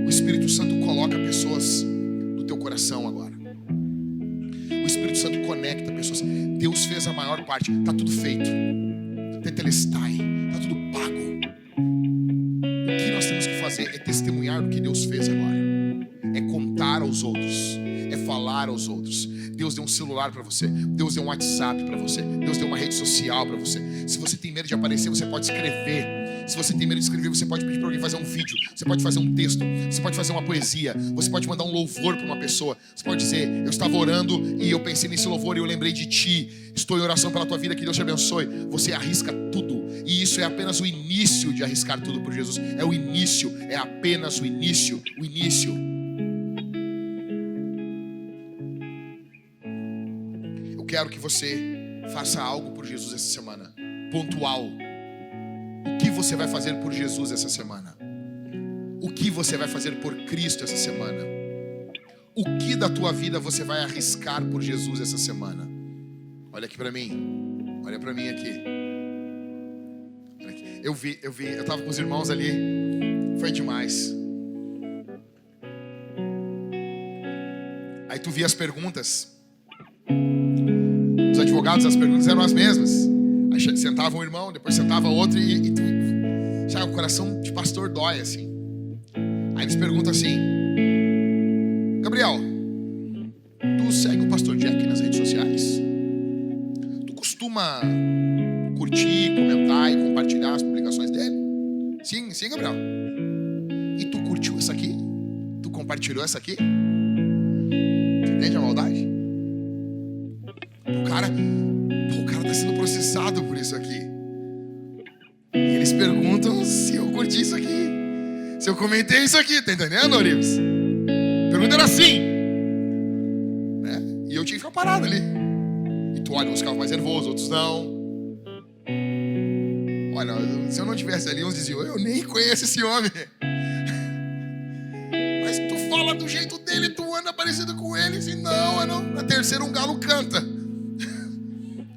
O Espírito Santo coloca pessoas no teu coração agora. O Espírito Santo conecta pessoas. Deus fez a maior parte. Está tudo feito. Tetelestai. Está tudo pago. O que nós temos que fazer é testemunhar o que Deus fez agora. É contar aos outros. É falar aos outros. Deus deu um celular para você. Deus deu um WhatsApp para você. Deus deu uma rede social para você. Se você tem medo de aparecer, você pode escrever. Se você tem medo de escrever, você pode pedir para alguém fazer um vídeo. Você pode fazer um texto. Você pode fazer uma poesia. Você pode mandar um louvor para uma pessoa. Você pode dizer, eu estava orando e eu pensei nesse louvor e eu lembrei de ti. Estou em oração pela tua vida, que Deus te abençoe. Você arrisca tudo. E isso é apenas o início de arriscar tudo por Jesus. É o início. É apenas o início. O início. Eu quero que você faça algo por Jesus essa semana. Pontual. O que você vai fazer por Jesus essa semana? O que você vai fazer por Cristo essa semana? O que da tua vida você vai arriscar por Jesus essa semana? Olha aqui para mim. Olha para mim aqui. Olha aqui. Eu estava com os irmãos ali. Foi demais. Aí tu via as perguntas. Os advogados, as perguntas eram as mesmas. Aí sentava um irmão, depois sentava outro e tu, já o coração de pastor dói assim. Aí eles perguntam assim: Gabriel, tu segue o pastor Jack nas redes sociais? Tu costuma curtir, comentar e compartilhar as publicações dele? Sim, Gabriel. E tu curtiu essa aqui? Tu compartilhou essa aqui? Tu entende a maldade? O cara tá sendo processado por isso aqui. E eles perguntam se eu curti isso aqui, se eu comentei isso aqui, tá entendendo, Orives? A pergunta era assim, né? E eu tinha que ficar parado ali. E tu olha, uns ficavam mais nervosos, outros não. Olha, se eu não tivesse ali, uns diziam, eu nem conheço esse homem. Mas tu fala do jeito dele, tu anda parecido com ele. Assim, não. Na terceira um galo canta.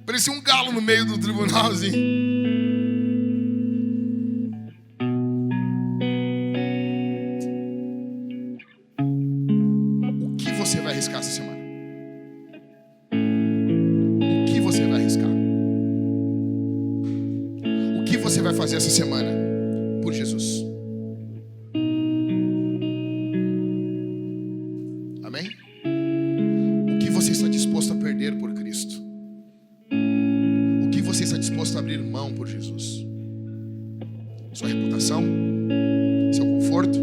Parecia um galo no meio do tribunal, assim. O que você vai arriscar essa semana? O que você vai arriscar? O que você vai fazer essa semana por Jesus? Amém? O que você está disposto a perder por Cristo? Você está disposto a abrir mão por Jesus? Sua reputação? Seu conforto?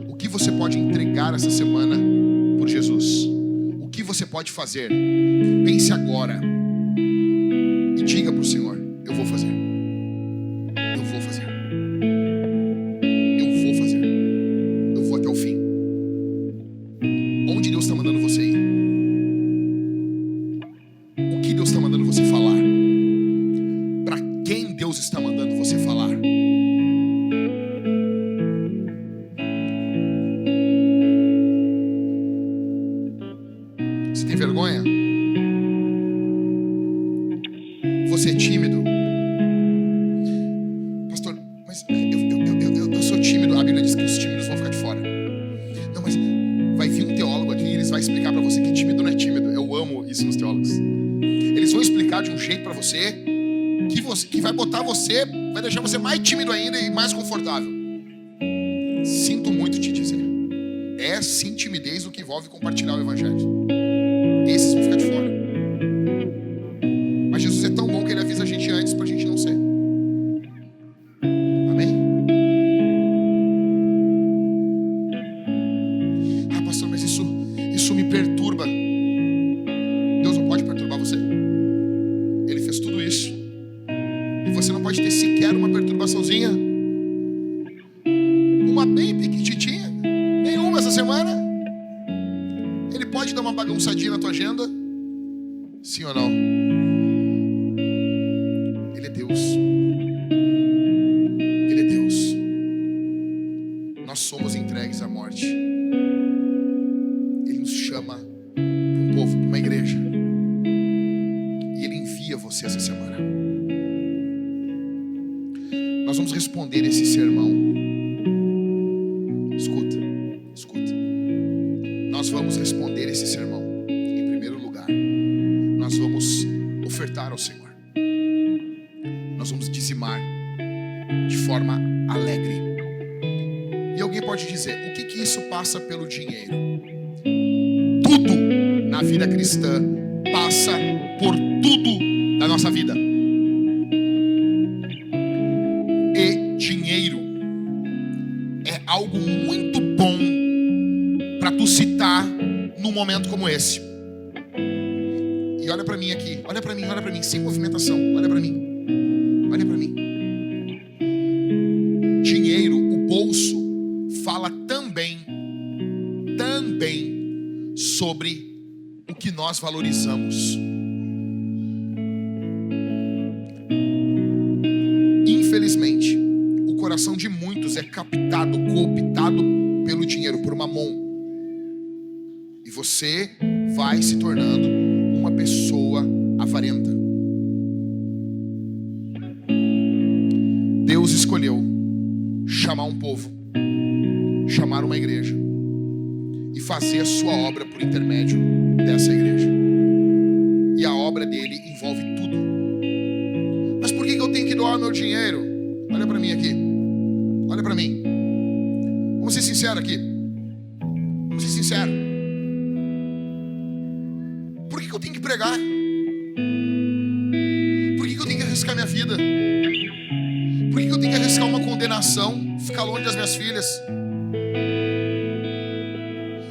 O que você pode entregar essa semana por Jesus? O que você pode fazer? Pense agora e diga para o Senhor: eu vou fazer. Eu vou fazer. Eu vou fazer. Eu vou até o fim. Onde Deus está mandando você ir? O que Deus está mandando você falar? Para quem Deus está mandando você falar? Você tem vergonha? Você é tímido? Pastor, mas eu sou tímido. A Bíblia diz que os tímidos vão ficar de fora. Não, mas vai vir um teólogo aqui e eles vão explicar para você que tímido não é tímido. Eu amo isso nos teólogos. Eles vão explicar de um jeito para você que vai botar você, vai deixar você mais tímido ainda e mais confortável. Sinto muito te dizer, é sim timidez o que envolve compartilhar o Evangelho. Esses vão ficar de fora. Mas Jesus é tão bom que Ele avisa a gente antes pra gente não ser. Amém? Ah, pastor, mas isso me perturba. Deus não pode perturbar você. Ele fez tudo isso. E você não pode ter sequer uma perturbaçãozinha. Uma bem pequitinha. Nenhuma essa semana. Ele pode dar uma bagunçadinha na tua agenda. Sim ou não? Ele é Deus. Ele é Deus. Nós somos entregues à morte. Ele nos chama para um povo, para uma igreja. E Ele envia você essa semana. Nós vamos responder esse sermão. Escuta, escuta. Nós vamos responder esse sermão. Em primeiro lugar, nós vamos ofertar ao Senhor. Nós vamos dizimar de forma alegre. E alguém pode dizer, o que isso passa pelo dinheiro? Tudo na vida cristã passa por tudo da nossa vida. E dinheiro é algo muito bom para tu citar num momento como esse. E olha para mim aqui, olha para mim, sem movimentação, olha para mim. Olha para mim. Dinheiro, o bolso, fala também sobre o que nós valorizamos. Infelizmente, o coração de muitos é captado, cooptado pelo dinheiro, por mamon. E você vai se tornando uma pessoa avarenta. Deus escolheu chamar um povo, chamar uma igreja e fazer a sua obra por intermédio dessa igreja. E a obra dele envolve tudo. Mas por que eu tenho que doar meu dinheiro? Olha para mim aqui. Olha para mim. Vamos ser sinceros aqui. Vamos ser sinceros. Por que eu tenho que pregar? Por que eu tenho que arriscar minha vida? Por que eu tenho que arriscar uma condenação, ficar longe das minhas filhas?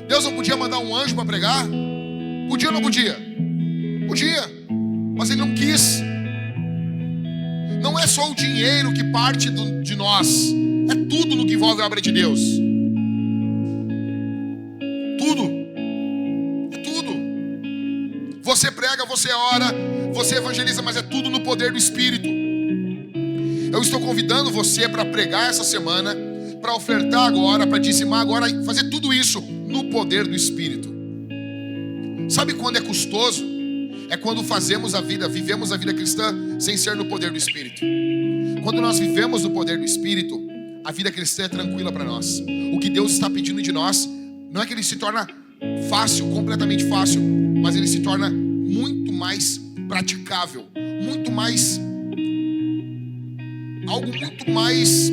Deus não podia mandar um anjo para pregar? Podia ou não podia? Podia, mas Ele não quis. Não é só o dinheiro que parte de nós, é tudo no que envolve a obra de Deus. Tudo. É tudo. Você prega, você ora, você evangeliza, mas é tudo no poder do Espírito. Eu estou convidando você para pregar essa semana, para ofertar agora, para dizimar agora, fazer tudo isso no poder do Espírito. Sabe quando é custoso? É quando vivemos a vida cristã sem ser no poder do Espírito. Quando nós vivemos no poder do Espírito, a vida cristã é tranquila para nós. O que Deus está pedindo de nós, não é que Ele se torna fácil, completamente fácil, mas Ele se torna muito mais praticável, muito mais... algo muito mais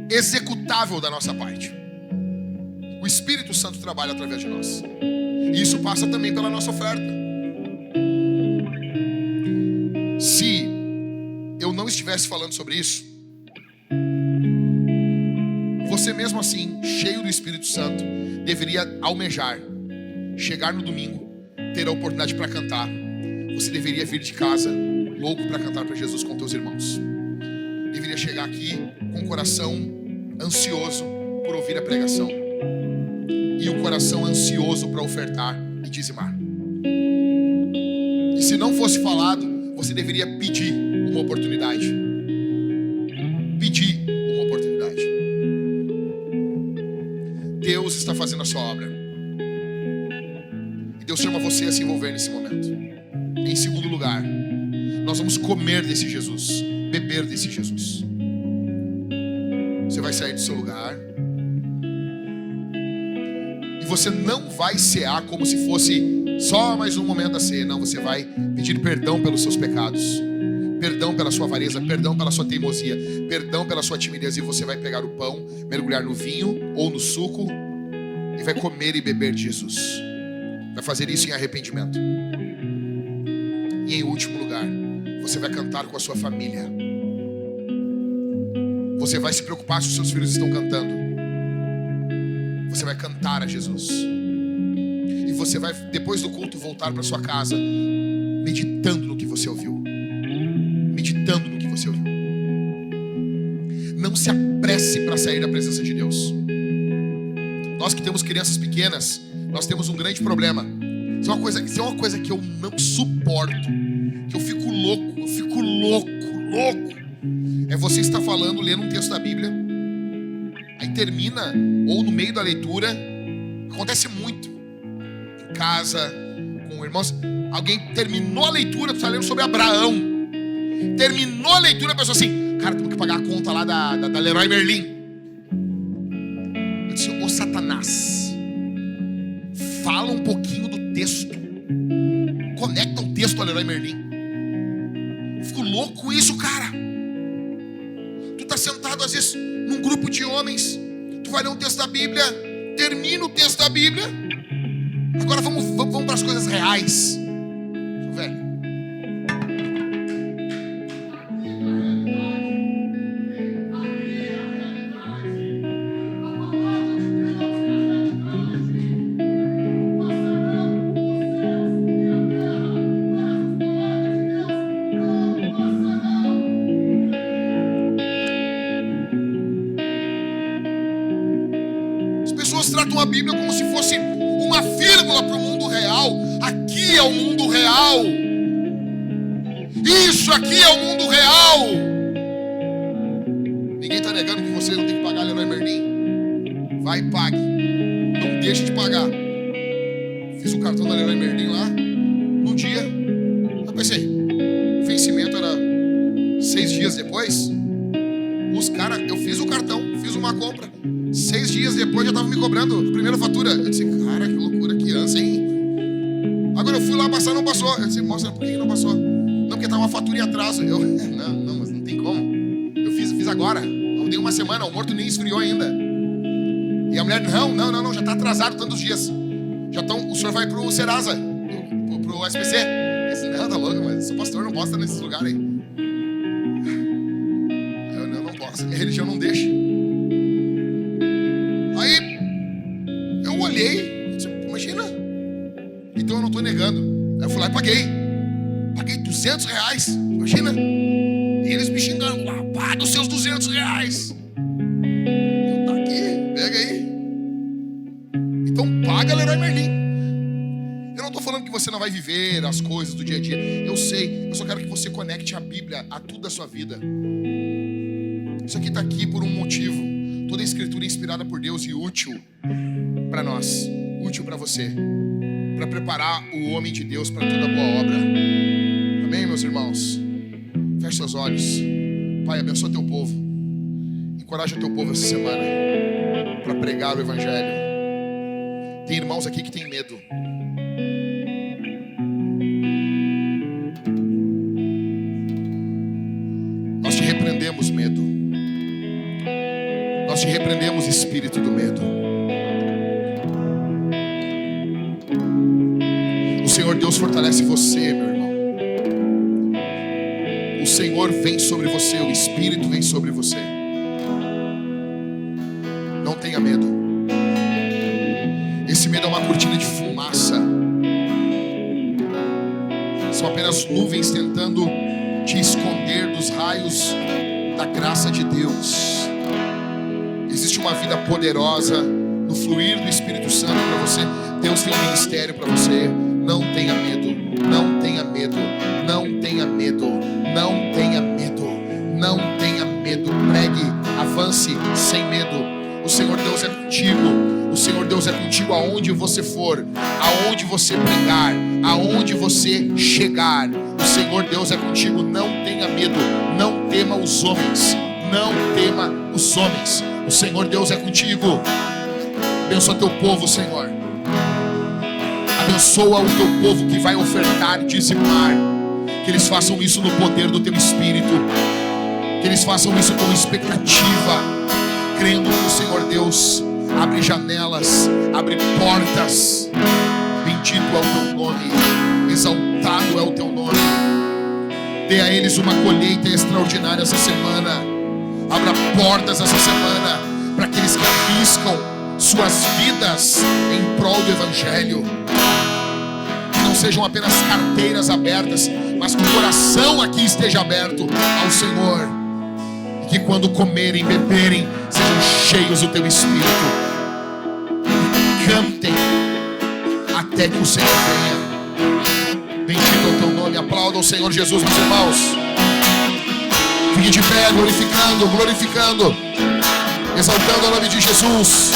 executável da nossa parte. O Espírito Santo trabalha através de nós. E isso passa também pela nossa oferta. Se eu não estivesse falando sobre isso, você mesmo assim, cheio do Espírito Santo, deveria almejar chegar no domingo, ter a oportunidade para cantar. Você deveria vir de casa louco para cantar para Jesus com teus irmãos. Deveria chegar aqui com o coração ansioso por ouvir a pregação e o coração ansioso para ofertar e dizimar. E se não fosse falado, você deveria pedir uma oportunidade. Pedir uma oportunidade. Deus está fazendo a sua obra. E Deus chama você a se envolver nesse momento. Em segundo lugar, nós vamos comer desse Jesus, beber desse Jesus. Você vai sair do seu lugar e você não vai cear como se fosse só mais um momento da ceia. Não, você vai pedir perdão pelos seus pecados, perdão pela sua avareza, perdão pela sua teimosia, perdão pela sua timidez. E você vai pegar o pão, mergulhar no vinho ou no suco e vai comer e beber de Jesus. Vai fazer isso em arrependimento. E em último lugar, você vai cantar com a sua família. Você vai se preocupar se os seus filhos estão cantando. Você vai cantar a Jesus. E você vai, depois do culto, voltar para sua casa meditando no que você ouviu. Meditando no que você ouviu. Não se apresse para sair da presença de Deus. Nós que temos crianças pequenas, nós temos um grande problema. Isso é uma coisa que eu não suporto, que eu fico louco. É você estar falando, lendo um texto da Bíblia, aí termina, ou no meio da leitura, acontece muito, em casa, com irmãos, alguém terminou a leitura, tu está lendo sobre Abraão, terminou a leitura, a pessoa assim, cara, temos que pagar a conta lá da Leroy Merlin. Eu disse, ô Satanás, fala um pouquinho do texto, conecta o texto a Leroy Merlin. Eu fico louco com isso, cara. Tu tá sentado às vezes num grupo de homens, tu vai ler um texto da Bíblia, termina o texto da Bíblia, agora vamos para as coisas reais. Velho, tratam a Bíblia como se fosse uma vírgula para o mundo real. Aqui é o mundo real. Isso aqui é o mundo real. Ninguém está negando que você não tem que pagar a Leroy Merlin. Vai e pague. Não deixe de pagar. Fiz o cartão da Leroy Merlin lá. No dia, eu pensei, o vencimento era 6 dias depois. Os caras, eu fiz o cartão, fiz uma compra. 6 dias depois já estavam me cobrando a primeira fatura. Eu disse, cara, que loucura, que ânsia, hein? Agora eu fui lá passar, não passou. Eu disse, moça, por que não passou? Não, porque estava uma fatura em atraso. Eu, não, mas não tem como. Eu fiz agora. Eu dei uma semana, o morto nem esfriou ainda. E a mulher, não, já está atrasado tantos dias. O senhor vai pro Serasa, pro SPC. Eu disse, não, tá louco, mas o pastor não posta nesses lugares aí. Eu não posso, minha religião não deixa. Aí eu olhei, disse, imagina. Então eu não estou negando. Aí eu fui lá e paguei R$200, imagina. E eles me xingando lá, paga os seus R$200. Eu, tá aqui, pega aí. Então paga Leroy Merlin. Eu não estou falando que você não vai viver as coisas do dia a dia. Eu sei, eu só quero que você conecte a Bíblia a tudo da sua vida. Isso aqui está aqui por um motivo. Toda a escritura é inspirada por Deus e útil para nós, útil para você, para preparar o homem de Deus para toda boa obra. Amém, meus irmãos? Feche seus olhos. Pai, abençoa teu povo. Encoraja teu povo essa semana para pregar o Evangelho. Tem irmãos aqui que têm medo. Nós te repreendemos, medo. Nós te repreendemos, espírito do medo. O Senhor Deus fortalece você, meu irmão. O Senhor vem sobre você, o Espírito vem sobre você. Não tenha medo. Esse medo é uma cortina de fumaça. São apenas nuvens tentando te esconder dos raios da graça de Deus. Existe uma vida poderosa no fluir do Espírito Santo para você. Deus tem um ministério para você. Não tenha medo, não tenha medo, não tenha medo, não tenha medo, não tenha medo. Pregue, avance sem medo. O Senhor Deus é contigo. O Senhor Deus é contigo aonde você for, aonde você pregar, aonde você chegar. O Senhor Deus é contigo. Não tenha medo, não tema os homens, não tema os homens. O Senhor Deus é contigo. Abençoa teu povo, Senhor. Abençoa o teu povo que vai ofertar e dizimar. Que eles façam isso no poder do teu Espírito. Que eles façam isso com expectativa, crendo que o Senhor Deus abre janelas, abre portas. Bendito é o teu nome, exaltado é o teu nome. Dê a eles uma colheita extraordinária essa semana. Abra portas essa semana para aqueles que arriscam suas vidas em prol do Evangelho. Que não sejam apenas carteiras abertas, mas que o coração aqui esteja aberto ao Senhor. E que quando comerem, beberem, sejam cheios do teu Espírito. E cantem a até que o Senhor venha. Bendito é o teu nome. Aplauda o Senhor Jesus, meus irmãos. Fique de pé, glorificando, exaltando o nome de Jesus.